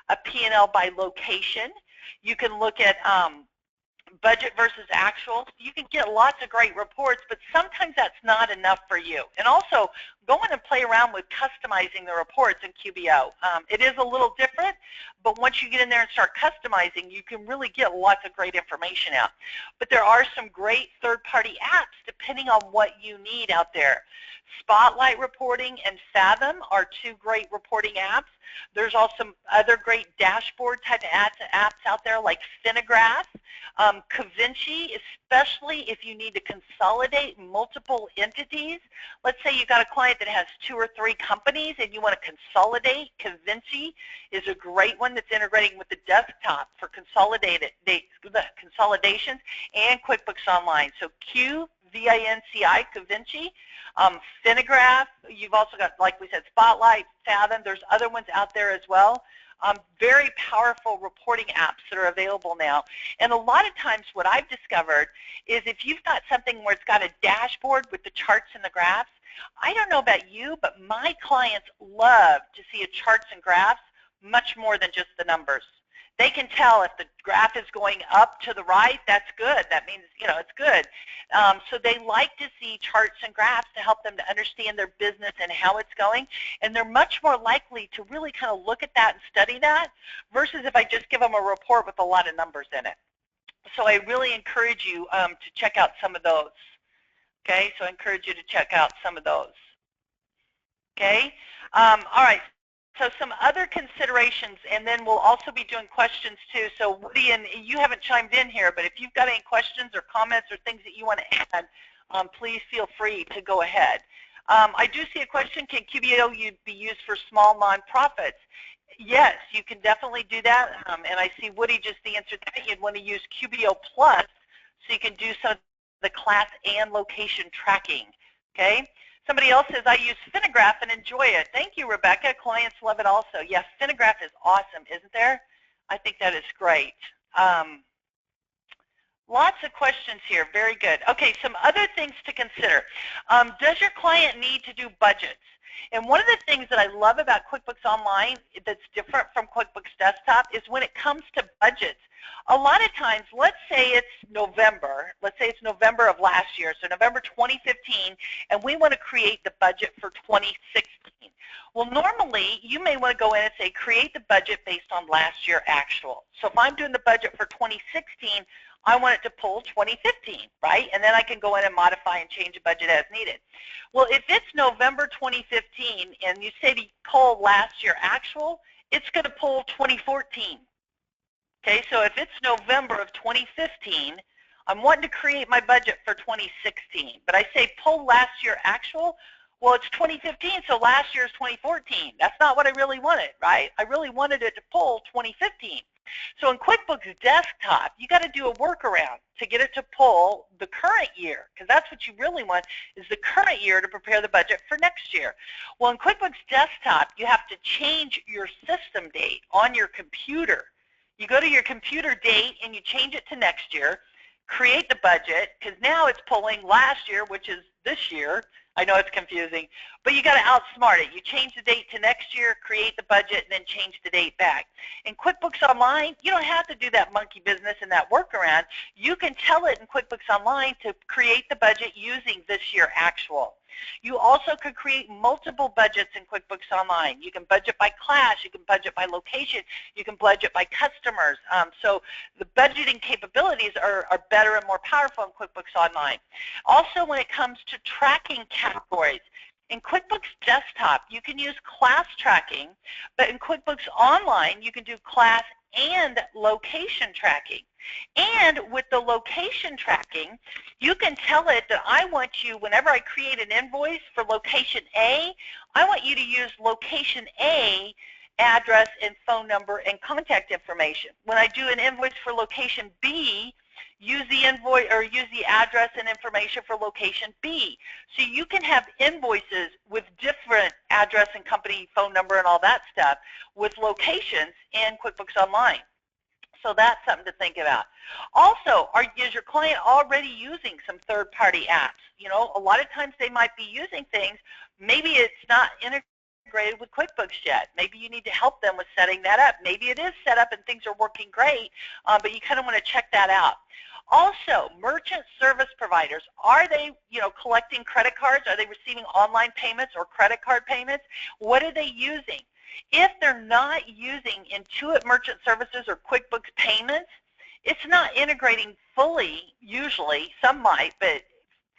a P&L by location, you can look at budget versus actual. You can get lots of great reports, but sometimes that's not enough for you. And also, go in and play around with customizing the reports in QBO. It is a little different, but once you get in there and start customizing, you can really get lots of great information out. But there are some great third-party apps depending on what you need out there. Spotlight Reporting and Fathom are two great reporting apps. There's also other great dashboard type apps out there like Finagraph, Cavinci, especially if you need to consolidate multiple entities. Let's say you've got a client that has 2 or 3 companies and you want to consolidate. Cavinci is a great one that's integrating with the desktop for consolidations and QuickBooks Online. So QVINCI, Cavinci. Finagraph, you've also got, like we said, Spotlight, Fathom. There's other ones out there as well. Very powerful reporting apps that are available now. And a lot of times what I've discovered is if you've got something where it's got a dashboard with the charts and the graphs, I don't know about you, but my clients love to see a charts and graphs much more than just the numbers. They can tell if the graph is going up to the right, that's good. That means, you know, it's good. So they like to see charts and graphs to help them to understand their business and how it's going. And they're much more likely to really kind of look at that and study that versus if I just give them a report with a lot of numbers in it. So I really encourage you to check out some of those. Okay, so I encourage you to check out some of those. Okay, all right. So some other considerations, and then we'll also be doing questions too. So Woody, and you haven't chimed in here, but if you've got any questions or comments or things that you want to add, please feel free to go ahead. I do see a question, can QBO be used for small nonprofits? Yes, you can definitely do that, and I see Woody just answered that. You'd want to use QBO Plus so you can do some of the class and location tracking, okay? Somebody else says, I use Finagraph and enjoy it. Thank you, Rebecca. Clients love it also. Yes, Finagraph is awesome, isn't there? I think that is great. Lots of questions here. Very good. Okay, some other things to consider. Does your client need to do budgets? And one of the things that I love about QuickBooks Online that's different from QuickBooks Desktop is when it comes to budgets. A lot of times, let's say it's November. Let's say it's November of last year, so November 2015, and we want to create the budget for 2016. Well, normally, you may want to go in and say, create the budget based on last year actual. So if I'm doing the budget for 2016, I want it to pull 2015, right? And then I can go in and modify and change the budget as needed. Well, if it's November 2015 and you say to pull last year actual, it's going to pull 2014. Okay, so if it's November of 2015, I'm wanting to create my budget for 2016, but I say pull last year actual, well, it's 2015, so last year is 2014. That's not what I really wanted, right? I really wanted it to pull 2015. So in QuickBooks Desktop, you got to do a workaround to get it to pull the current year, because that's what you really want is the current year to prepare the budget for next year. Well, in QuickBooks Desktop, you have to change your system date on your computer. You go to your computer date and you change it to next year, create the budget, because now it's pulling last year, which is this year. I know it's confusing, but you got to outsmart it. You change the date to next year, create the budget, and then change the date back. In QuickBooks Online, you don't have to do that monkey business and that workaround. You can tell it in QuickBooks Online to create the budget using this year actual. You also could create multiple budgets in QuickBooks Online. You can budget by class, you can budget by location, you can budget by customers. So the budgeting capabilities are better and more powerful in QuickBooks Online. Also, when it comes to tracking categories, In QuickBooks Desktop, you can use class tracking, but in QuickBooks Online, you can do class and location tracking. And with the location tracking, you can tell it that I want you, whenever I create an invoice for location A, I want you to use location A address and phone number and contact information. When I do an invoice for location B, use the invoice or use the address and information for location B. So you can have invoices with different address and company phone number and all that stuff with locations in QuickBooks Online. So that's something to think about. Also, is your client already using some third-party apps? You know, a lot of times they might be using things. Maybe it's not integrated with QuickBooks yet. Maybe you need to help them with setting that up. Maybe it is set up and things are working great, but you kind of want to check that out. Also, merchant service providers, are they, collecting credit cards? Are they receiving online payments or credit card payments? What are they using? If they're not using Intuit Merchant Services or QuickBooks Payments, it's not integrating fully, usually. Some might, but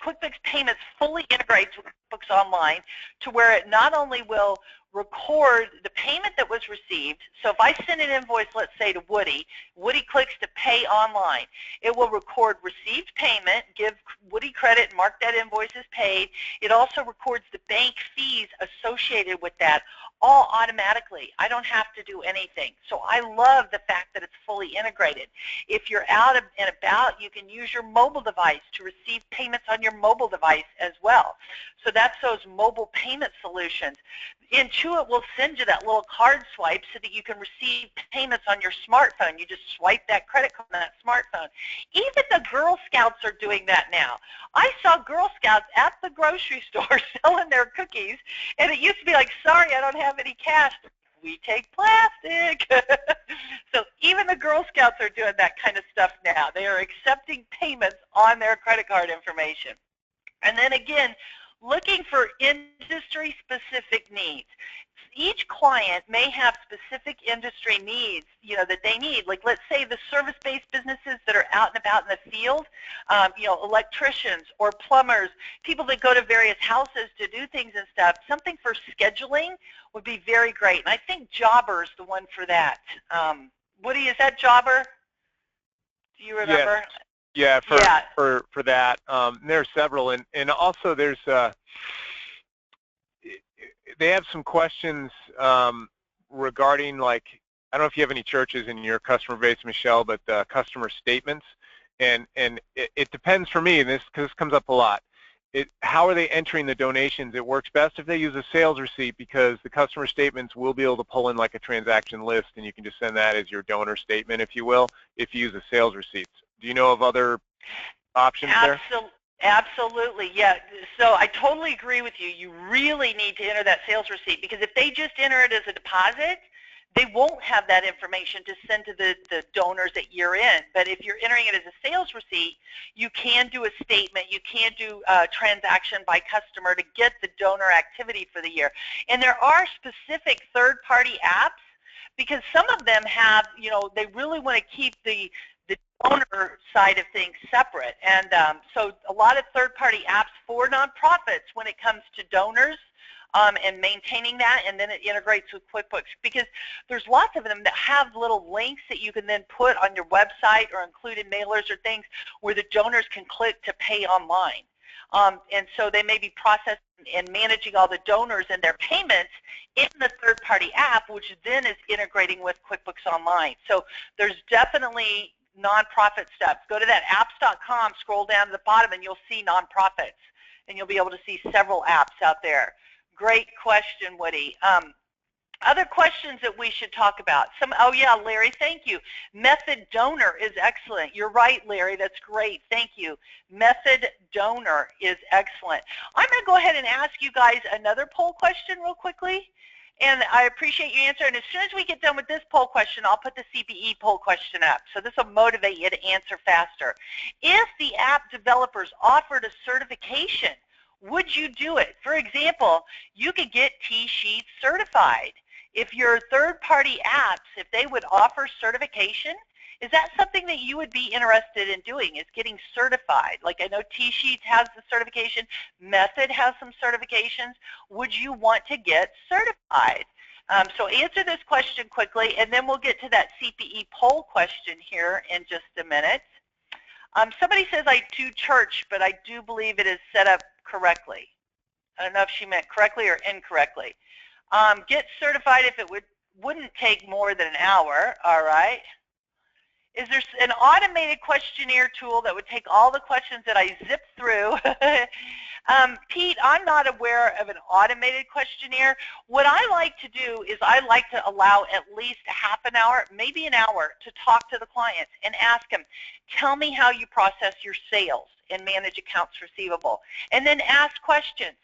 QuickBooks Payments fully integrates with QuickBooks Online to where it not only will record the payment that was received. So if I send an invoice, let's say to Woody, Woody clicks to pay online. It will record received payment, give Woody credit, mark that invoice as paid. It also records the bank fees associated with that all automatically. I don't have to do anything. So I love the fact that it's fully integrated. If you're out and about, you can use your mobile device to receive payments on your mobile device as well. So that's those mobile payment solutions. Intuit will send you that little card swipe so that you can receive payments on your smartphone. You just swipe that credit card on that smartphone. Even the Girl Scouts are doing that now. I saw Girl Scouts at the grocery store selling their cookies, and it used to be like, sorry, I don't have any cash. We take plastic. So even the Girl Scouts are doing that kind of stuff now. They are accepting payments on their credit card information. And then again, looking for industry-specific needs. Each client may have specific industry needs, that they need. Like, let's say the service-based businesses that are out and about in the field, electricians or plumbers, people that go to various houses to do things and stuff. Something for scheduling would be very great. And I think Jobber's the one for that. Woody, is that Jobber? Do you remember? Yes. Yeah, for that. There are several, and also there's they have some questions regarding, like, I don't know if you have any churches in your customer base, Michelle, but customer statements, and it depends for me, and this comes up a lot. How are they entering the donations? It works best if they use a sales receipt, because the customer statements will be able to pull in like a transaction list, and you can just send that as your donor statement, if you will, if you use a sales receipt. Do you know of other options there? Absolutely, yeah. So I totally agree with you. You really need to enter that sales receipt, because if they just enter it as a deposit, they won't have that information to send to the donors at year end. But if you're entering it as a sales receipt, you can do a statement, you can do a transaction by customer to get the donor activity for the year. And there are specific third-party apps, because some of them have, they really want to keep the donor side of things separate. And so a lot of third-party apps for nonprofits when it comes to donors and maintaining that, and then it integrates with QuickBooks, because there's lots of them that have little links that you can then put on your website or include in mailers or things where the donors can click to pay online. And so they may be processing and managing all the donors and their payments in the third-party app, which then is integrating with QuickBooks Online. So there's definitely nonprofit stuff. Go to that apps.com, scroll down to the bottom, and you'll see nonprofits, and you'll be able to see several apps out there. Great question, Woody. Other questions that we should talk about. Oh yeah, Larry, thank you. Method donor is excellent. You're right, Larry, that's great. Thank you. Method donor is excellent. I'm going to go ahead and ask you guys another poll question real quickly. And I appreciate your answer. And as soon as we get done with this poll question, I'll put the CPE poll question up. So this will motivate you to answer faster. If the app developers offered a certification, would you do it? For example, you could get TSheets certified. If your third-party apps, if they would offer certification, Is that something that you would be interested in doing, is getting certified? Like I know TSheets has the certification, Method has some certifications. Would you want to get certified? So answer this question quickly, and then we'll get to that CPE poll question here in just a minute. Somebody says I do church, but I do believe it is set up correctly. I don't know if she meant correctly or incorrectly. Get certified if it wouldn't take more than an hour, all right. Is there an automated questionnaire tool that would take all the questions that I zip through? Pete, I'm not aware of an automated questionnaire. What I like to do is I like to allow at least a half an hour, maybe an hour, to talk to the clients and ask them, tell me how you process your sales and manage accounts receivable. And then ask questions.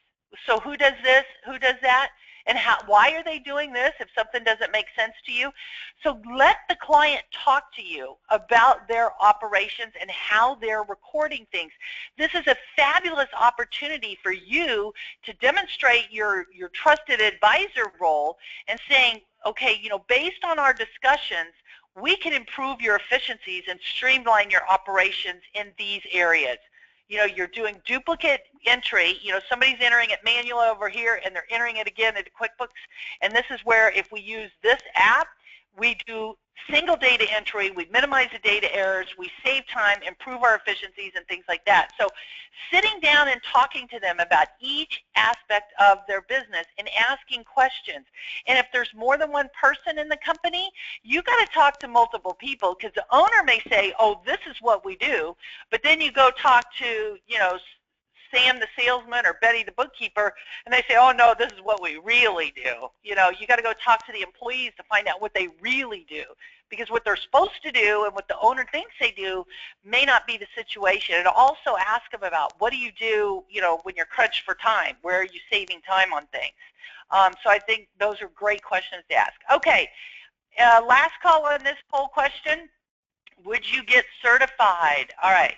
So who does this? Who does that? And why are they doing this if something doesn't make sense to you? So let the client talk to you about their operations and how they're recording things. This is a fabulous opportunity for you to demonstrate your trusted advisor role and saying, okay, you know, based on our discussions, we can improve your efficiencies and streamline your operations in these areas. You know, you're doing duplicate entry, you know, somebody's entering it manually over here and they're entering it again into QuickBooks, and this is where if we use this app, we do single data entry, we minimize the data errors, we save time, improve our efficiencies and things like that. So sitting down and talking to them about each aspect of their business and asking questions. And if there's more than one person in the company, you got to talk to multiple people, because the owner may say, oh, this is what we do, but then you go talk to, you know, Sam the salesman or Betty the bookkeeper, and they say, oh no, this is what we really do. You know, you got to go talk to the employees to find out what they really do, because what they're supposed to do and what the owner thinks they do may not be the situation. And also ask them about, what do you do, you know, when you're crunched for time? Where are you saving time on things? So I think those are great questions to ask. Okay, last call on this poll question. Would you get certified? All right.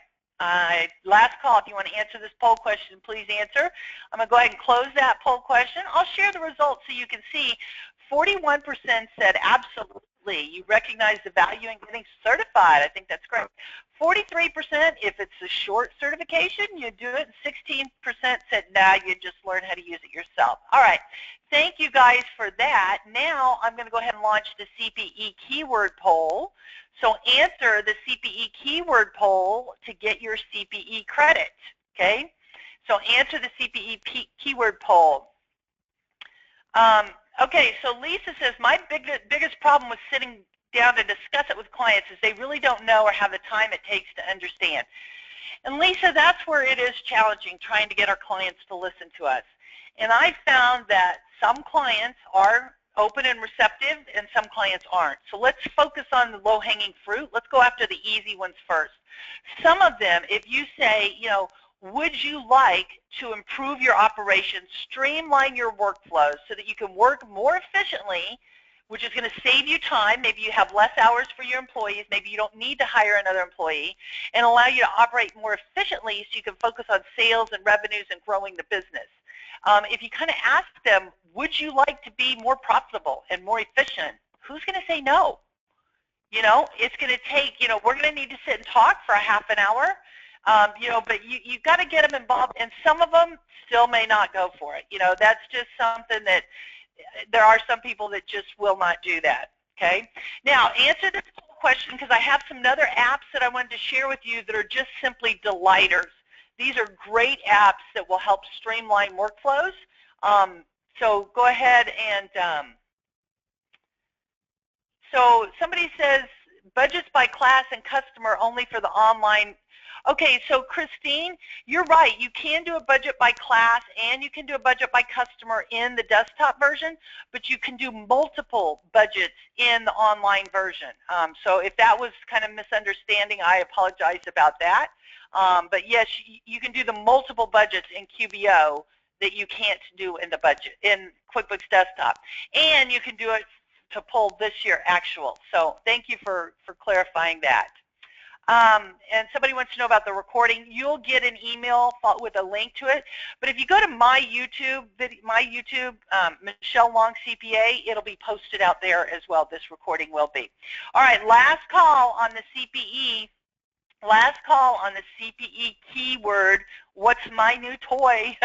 Last call. If you want to answer this poll question, please answer. I'm going to go ahead and close that poll question. I'll share the results so you can see. 41% said absolutely. You recognize the value in getting certified. I think that's great. 43%, if it's a short certification, you do it. 16% said, nah, you just learn how to use it yourself. All right. Thank you guys for that. Now I'm going to go ahead and launch the CPE keyword poll. So answer the CPE keyword poll to get your CPE credit, okay? So answer the CPE keyword poll. Okay, so Lisa says, my biggest problem with sitting down to discuss it with clients is they really don't know or have the time it takes to understand. And Lisa, that's where it is challenging, trying to get our clients to listen to us. And I found that some clients are open and receptive, and some clients aren't. So let's focus on the low-hanging fruit. Let's go after the easy ones first. Some of them, if you say, you know, would you like to improve your operations, streamline your workflows so that you can work more efficiently, which is going to save you time. Maybe you have less hours for your employees. Maybe you don't need to hire another employee, and allow you to operate more efficiently so you can focus on sales and revenues and growing the business. If you kind of ask them, would you like to be more profitable and more efficient, who's going to say no? You know, it's going to take, you know, we're going to need to sit and talk for a half an hour, you know, but you've got to get them involved, and some of them still may not go for it. You know, that's just something that there are some people that just will not do that, okay? Now, answer this question, because I have some other apps that I wanted to share with you that are just simply delighters. These are great apps that will help streamline workflows. So go ahead and, so somebody says budgets by class and customer only for the online. Okay, so Christine, you're right. You can do a budget by class and you can do a budget by customer in the desktop version, but you can do multiple budgets in the online version. So if that was kind of misunderstanding, I apologize about that. But yes, you can do the multiple budgets in QBO that you can't do in the budget in QuickBooks Desktop, and you can do it to pull this year actual. So thank you for clarifying that. And somebody wants to know about the recording. You'll get an email with a link to it. But if you go to my YouTube, Michelle Long CPA, it'll be posted out there as well. This recording will be. All right, last call on the CPE. Last call on the CPE keyword. What's my new toy?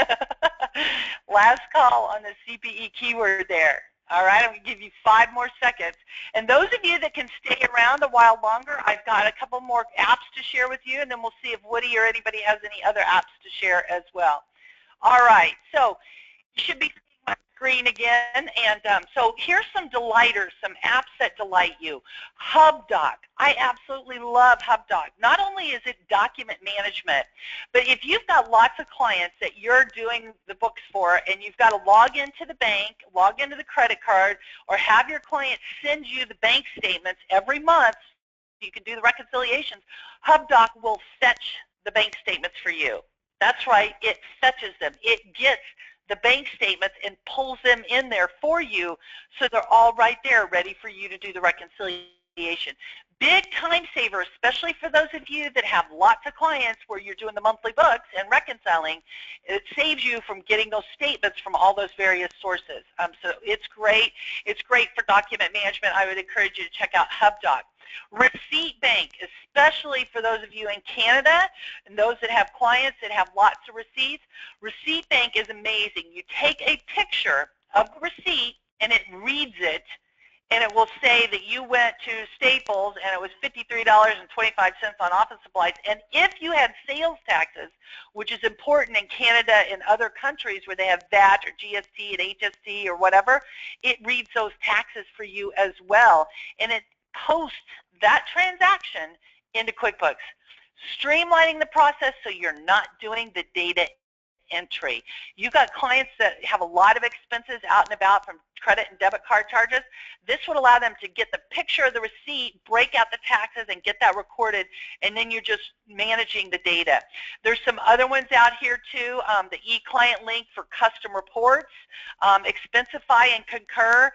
Last call on the CPE keyword there. All right, I'm going to give you 5 more seconds. And those of you that can stay around a while longer, I've got a couple more apps to share with you, and then we'll see if Woody or anybody has any other apps to share as well. All right, so you should be seeing my screen again. And so here's some delighters, some apps that delight you. HubDoc. I absolutely love HubDoc. Not only is it document management, but if you've got lots of clients that you're doing the books for and you've got to log into the bank, log into the credit card, or have your client send you the bank statements every month so you can do the reconciliations, HubDoc will fetch the bank statements for you. That's right, it fetches them. It gets the bank statements and pulls them in there for you so they're all right there ready for you to do the reconciliation. Big time saver, especially for those of you that have lots of clients where you're doing the monthly books and reconciling. It saves you from getting those statements from all those various sources. So it's great. It's great for document management. I would encourage you to check out HubDoc. ReceiptBank, especially for those of you in Canada and those that have clients that have lots of receipts. ReceiptBank is amazing. You take a picture of the receipt and it reads it, and it will say that you went to Staples and it was $53.25 on office supplies. And if you had sales taxes, which is important in Canada and other countries where they have VAT or GST and HST or whatever, it reads those taxes for you as well. And it posts that transaction into QuickBooks, streamlining the process so you're not doing the data entry. You've got clients that have a lot of expenses out and about from credit and debit card charges. This would allow them to get the picture of the receipt, break out the taxes, and get that recorded, and then you're just managing the data. There's some other ones out here too, the e-client link for custom reports, Expensify and Concur.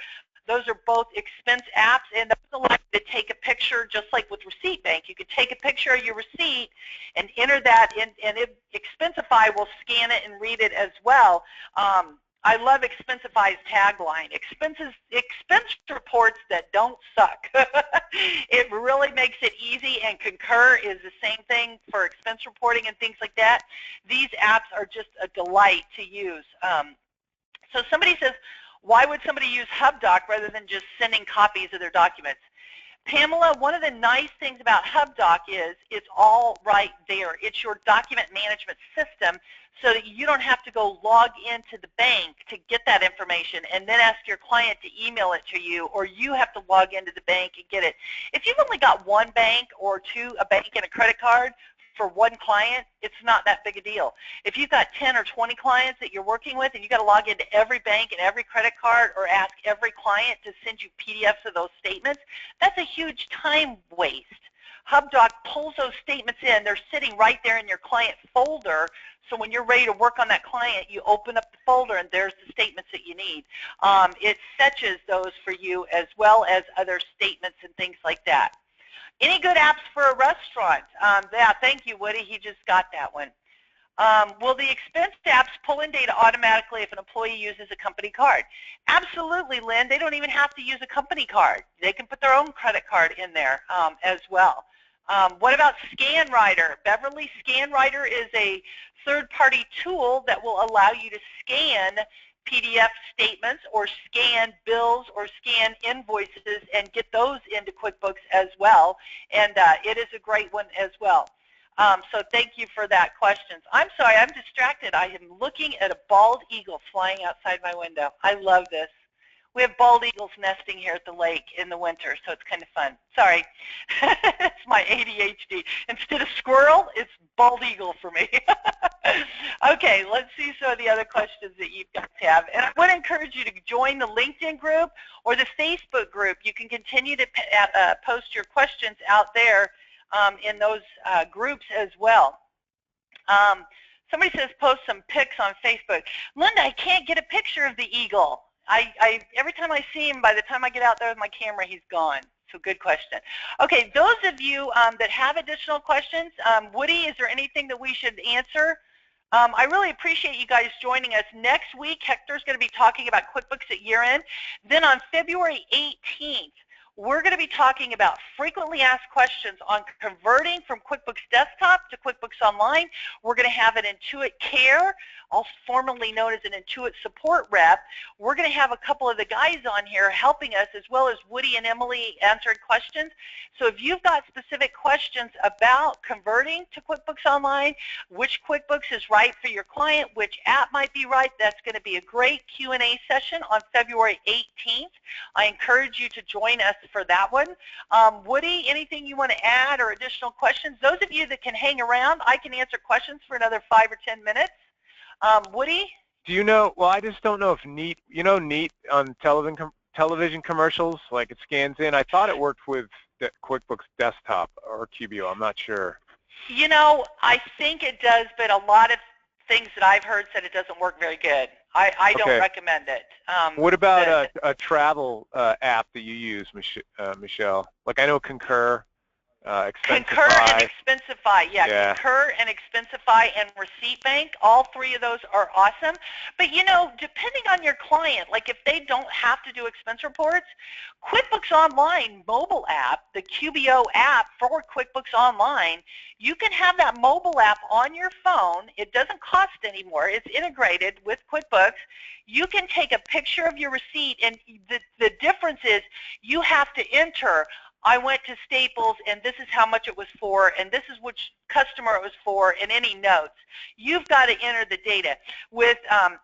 Those are both expense apps, and those allow you to take a picture, just like with ReceiptBank. You could take a picture of your receipt and enter that in, and Expensify will scan it and read it as well. I love Expensify's tagline, expense reports that don't suck. It really makes it easy, and Concur is the same thing for expense reporting and things like that. These apps are just a delight to use. So somebody says, why would somebody use HubDoc rather than just sending copies of their documents? Pamela, one of the nice things about HubDoc is it's all right there. It's your document management system so that you don't have to go log into the bank to get that information and then ask your client to email it to you, or you have to log into the bank and get it. If you've only got one bank or two, a bank and a credit card, for one client, it's not that big a deal. If you've got 10 or 20 clients that you're working with and you've got to log into every bank and every credit card or ask every client to send you PDFs of those statements, that's a huge time waste. HubDoc pulls those statements in. They're sitting right there in your client folder, so when you're ready to work on that client, you open up the folder and there's the statements that you need. It fetches those for you as well as other statements and things like that. Any good apps for a restaurant? Yeah, thank you, Woody. He just got that one. Will the expense apps pull in data automatically if an employee uses a company card? Absolutely, Lynn. They don't even have to use a company card. They can put their own credit card in there as well. What about ScanWriter? Beverly ScanWriter is a third-party tool that will allow you to scan PDF statements or scan bills or scan invoices and get those into QuickBooks as well. And it is a great one as well. So thank you for that question. I'm sorry, I'm distracted. I am looking at a bald eagle flying outside my window. I love this. We have bald eagles nesting here at the lake in the winter, so it's kind of fun. Sorry, it's my ADHD. Instead of squirrel, it's bald eagle for me. Okay, let's see some of the other questions that you've got to have. And I would encourage you to join the LinkedIn group or the Facebook group. You can continue to post your questions out there in those groups as well. Somebody says post some pics on Facebook. Linda, I can't get a picture of the eagle. Every time I see him, by the time I get out there with my camera, he's gone. So good question. Okay, those of you that have additional questions, Woody, is there anything that we should answer? I really appreciate you guys joining us. Next week, Hector's going to be talking about QuickBooks at year-end. Then on February 18th, we're going to be talking about frequently asked questions on converting from QuickBooks Desktop to QuickBooks Online. We're going to have an Intuit Care, also formerly known as an Intuit Support Rep. We're going to have a couple of the guys on here helping us, as well as Woody and Emily answering questions. So if you've got specific questions about converting to QuickBooks Online, which QuickBooks is right for your client, which app might be right, that's going to be a great Q&A session on February 18th. I encourage you to join us for that one. Woody, anything you want to add or additional questions? Those of you that can hang around, I can answer questions for another 5 or 10 minutes. Woody? Do you know, well, I just don't know if Neat, you know Neat on television commercials, like it scans in? I thought it worked with the QuickBooks Desktop or QBO. I'm not sure. You know, I think it does, but a lot of things that I've heard said it doesn't work very good. I don't recommend it. What about a travel app that you use, Michelle? Like I know Concur, Expensify. Concur and Expensify, yeah. Concur and Expensify and ReceiptBank, all three of those are awesome. But you know, depending on your client, like if they don't have to do expense reports, QuickBooks Online mobile app, the QBO app for QuickBooks Online, you can have that mobile app on your phone. It doesn't cost anymore. It's integrated with QuickBooks. You can take a picture of your receipt, and the difference is you have to enter, I went to Staples and this is how much it was for and this is which customer it was for, and any notes. You've got to enter the data. With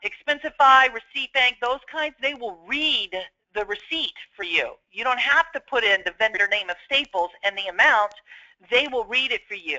Expensify, ReceiptBank, those kinds, they will read the receipt for you. You don't have to put in the vendor name of Staples and the amount. They will read it for you.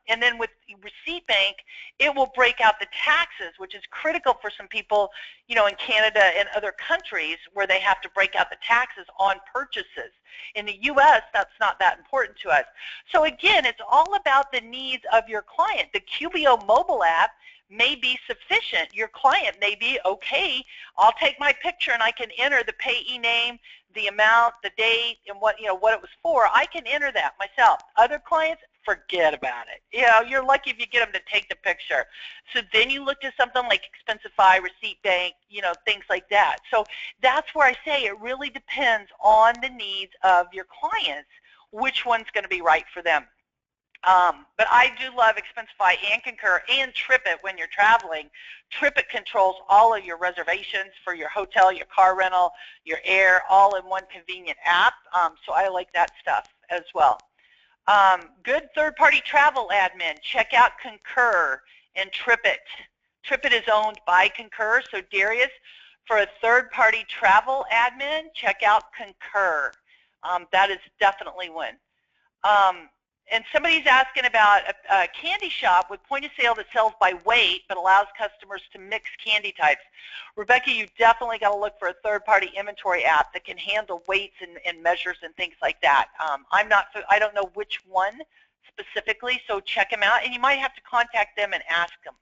And then with ReceiptBank, it will break out the taxes, which is critical for some people, you know, in Canada and other countries where they have to break out the taxes on purchases. In the U.S., that's not that important to us. So again, it's all about the needs of your client. The QBO mobile app may be sufficient. Your client may be, okay, I'll take my picture and I can enter the payee name, the amount, the date, and what, you know, what it was for. I can enter that myself. Other clients, forget about it. You know, you're lucky if you get them to take the picture. So then you look to something like Expensify, ReceiptBank, you know, things like that. So that's where I say it really depends on the needs of your clients, which one's going to be right for them. But I do love Expensify and Concur and TripIt when you're traveling. TripIt controls all of your reservations for your hotel, your car rental, your air, all in one convenient app. So I like that stuff as well. Good third-party travel admin. Check out Concur and TripIt. TripIt is owned by Concur. So Darius, for a third-party travel admin, check out Concur. That is definitely one. And somebody's asking about a candy shop with point of sale that sells by weight but allows customers to mix candy types. Rebecca, you definitely got to look for a third-party inventory app that can handle weights and measures and things like that. I don't know which one specifically, so check them out, and you might have to contact them and ask them.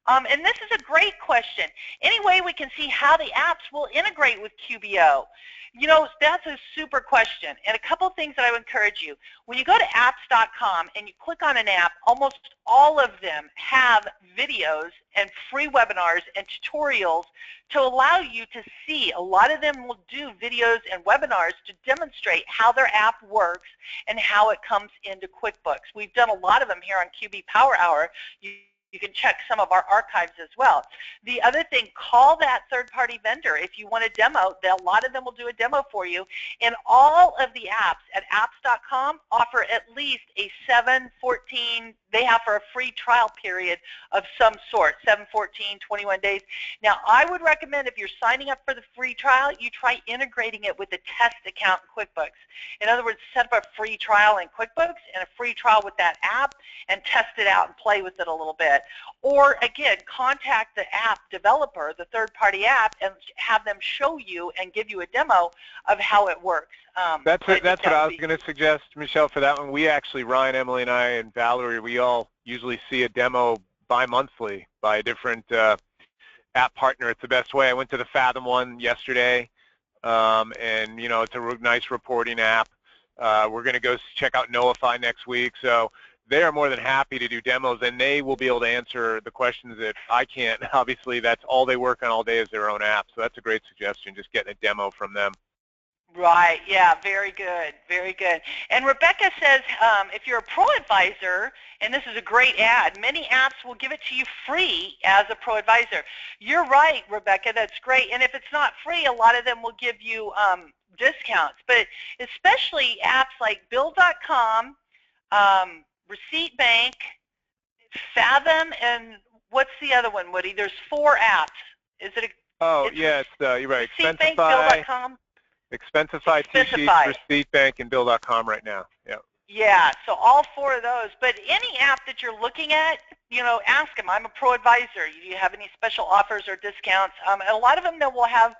And this is a great question. Any way we can see how the apps will integrate with QBO? You know, that's a super question. And a couple of things that I would encourage you. When you go to apps.com and you click on an app, almost all of them have videos and free webinars and tutorials to allow you to see. A lot of them will do videos and webinars to demonstrate how their app works and how it comes into QuickBooks. We've done a lot of them here on QB Power Hour. You can check some of our archives as well. The other thing, call that third-party vendor. If you want a demo, a lot of them will do a demo for you. And all of the apps at apps.com offer at least a 7-14, they offer a free trial period of some sort, 7, 14, 21 days. Now, I would recommend if you're signing up for the free trial, you try integrating it with a test account in QuickBooks. In other words, set up a free trial in QuickBooks and a free trial with that app and test it out and play with it a little bit. Or again, contact the app developer, the third-party app, and have them show you and give you a demo of how it works. That's what I was going to suggest, Michelle, for that one. We actually, Ryan, Emily, and I, and Valerie, we all usually see a demo bi-monthly by a different app partner. It's the best way. I went to the Fathom one yesterday, and you know, it's a nice reporting app. We're going to go check out Notify next week. So they are more than happy to do demos, and they will be able to answer the questions that I can't. Obviously, that's all they work on all day is their own app. So that's a great suggestion, just getting a demo from them. Right, yeah, very good, very good. And Rebecca says if you're a pro advisor, and this is a great ad, many apps will give it to you free as a pro advisor. You're right, Rebecca, that's great. And if it's not free, a lot of them will give you discounts. But especially apps like Bill.com, ReceiptBank, Fathom, and what's the other one, Woody? There's 4 apps. Is it? Yeah, you're right. ReceiptBank, Bill.com. Expensify, TSheets, ReceiptBank, and Bill.com right now. Yeah. Yeah, so all 4 of those. But any app that you're looking at, you know, ask them. I'm a pro advisor. Do you have any special offers or discounts? And a lot of them will have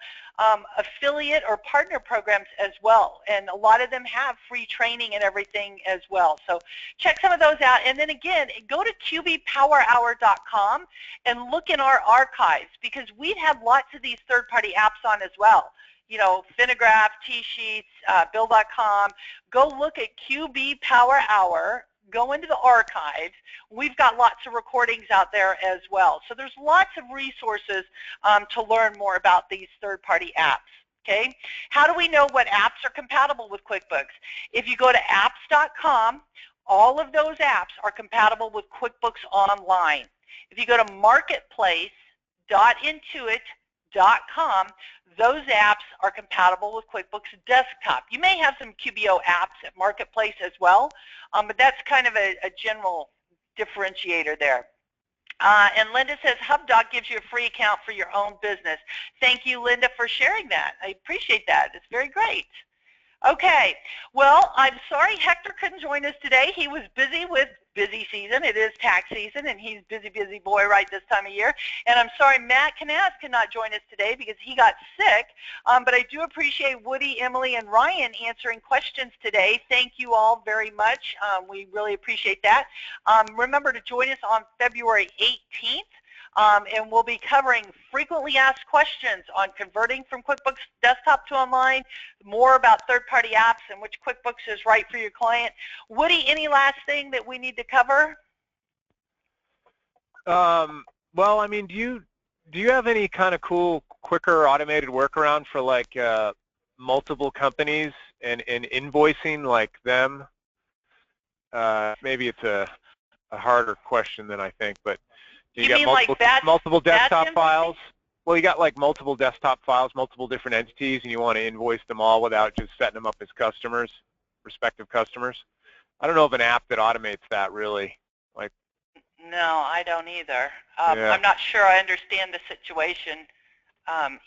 affiliate or partner programs as well. And a lot of them have free training and everything as well. So check some of those out. And then again, go to QBPowerHour.com and look in our archives, because we've had lots of these third-party apps on as well. You know, Finagraph, TSheets, Bill.com. Go look at QB Power Hour. Go into the archives. We've got lots of recordings out there as well. So there's lots of resources to learn more about these third-party apps. Okay? How do we know what apps are compatible with QuickBooks? If you go to apps.com, all of those apps are compatible with QuickBooks Online. If you go to marketplace.intuit.com, those apps are compatible with QuickBooks Desktop. You may have some QBO apps at Marketplace as well, but that's kind of a general differentiator there. And Linda says, HubDoc gives you a free account for your own business. Thank you, Linda, for sharing that. I appreciate that. It's very great. Okay, well, I'm sorry Hector couldn't join us today. He was busy with busy season. It is tax season, and he's busy boy right this time of year. And I'm sorry Matt Canaz cannot join us today because he got sick. But I do appreciate Woody, Emily, and Ryan answering questions today. Thank you all very much. We really appreciate that. Remember to join us on February 18th. And we'll be covering frequently asked questions on converting from QuickBooks Desktop to Online, more about third-party apps and which QuickBooks is right for your client. Woody, any last thing that we need to cover? Well, I mean, do you have any kind of cool, quicker, automated workaround for like multiple companies and invoicing like them? Maybe it's a harder question than I think, but you got multiple desktop files? Well, you got like multiple desktop files, multiple different entities, and you want to invoice them all without just setting them up as customers, respective customers. I don't know of an app that automates that really. Like, no, I don't either. Yeah. I'm not sure I understand the situation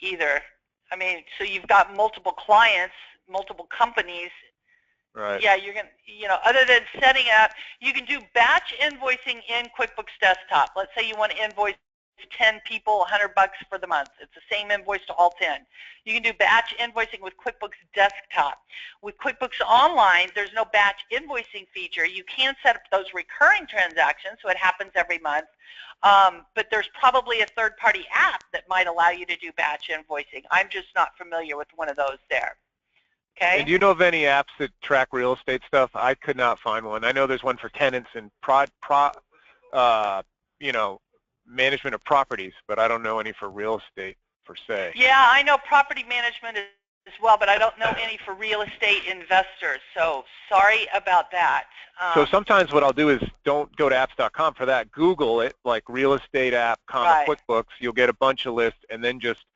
either. I mean, so you've got multiple clients, multiple companies. Right. Yeah, you're going to, you know, other than setting up, you can do batch invoicing in QuickBooks Desktop. Let's say you want to invoice 10 people $100 for the month. It's the same invoice to all 10. You can do batch invoicing with QuickBooks Desktop. With QuickBooks Online, there's no batch invoicing feature. You can set up those recurring transactions, so it happens every month. But there's probably a third-party app that might allow you to do batch invoicing. I'm just not familiar with one of those there. Okay. And do you know of any apps that track real estate stuff? I could not find one. I know there's one for tenants and you know, management of properties, but I don't know any for real estate per se. Yeah, I know property management as well, but I don't know any for real estate investors. So sorry about that. So sometimes what I'll do is don't go to apps.com for that. Google it, like real estate app, right. QuickBooks. You'll get a bunch of lists, and then just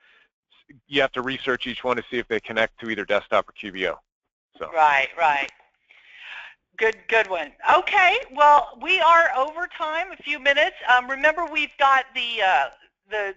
you have to research each one to see if they connect to either desktop or QBO. So. Right. Good one. Okay, well, we are over time, a few minutes. Remember, we've got the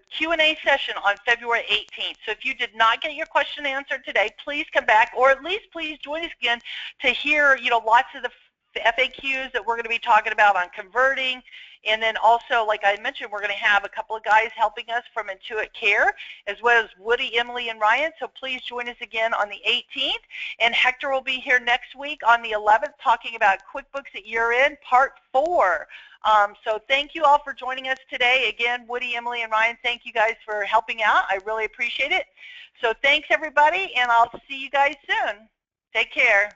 Q&A session on February 18th. So if you did not get your question answered today, please come back, or at least please join us again to hear, you know, lots of the FAQs that we're going to be talking about on converting. And then also, like I mentioned, we're going to have a couple of guys helping us from Intuit Care, as well as Woody, Emily, and Ryan. So please join us again on the 18th. And Hector will be here next week on the 11th talking about QuickBooks at year-end, Part 4. So thank you all for joining us today. Again, Woody, Emily, and Ryan, thank you guys for helping out. I really appreciate it. So thanks, everybody, and I'll see you guys soon. Take care.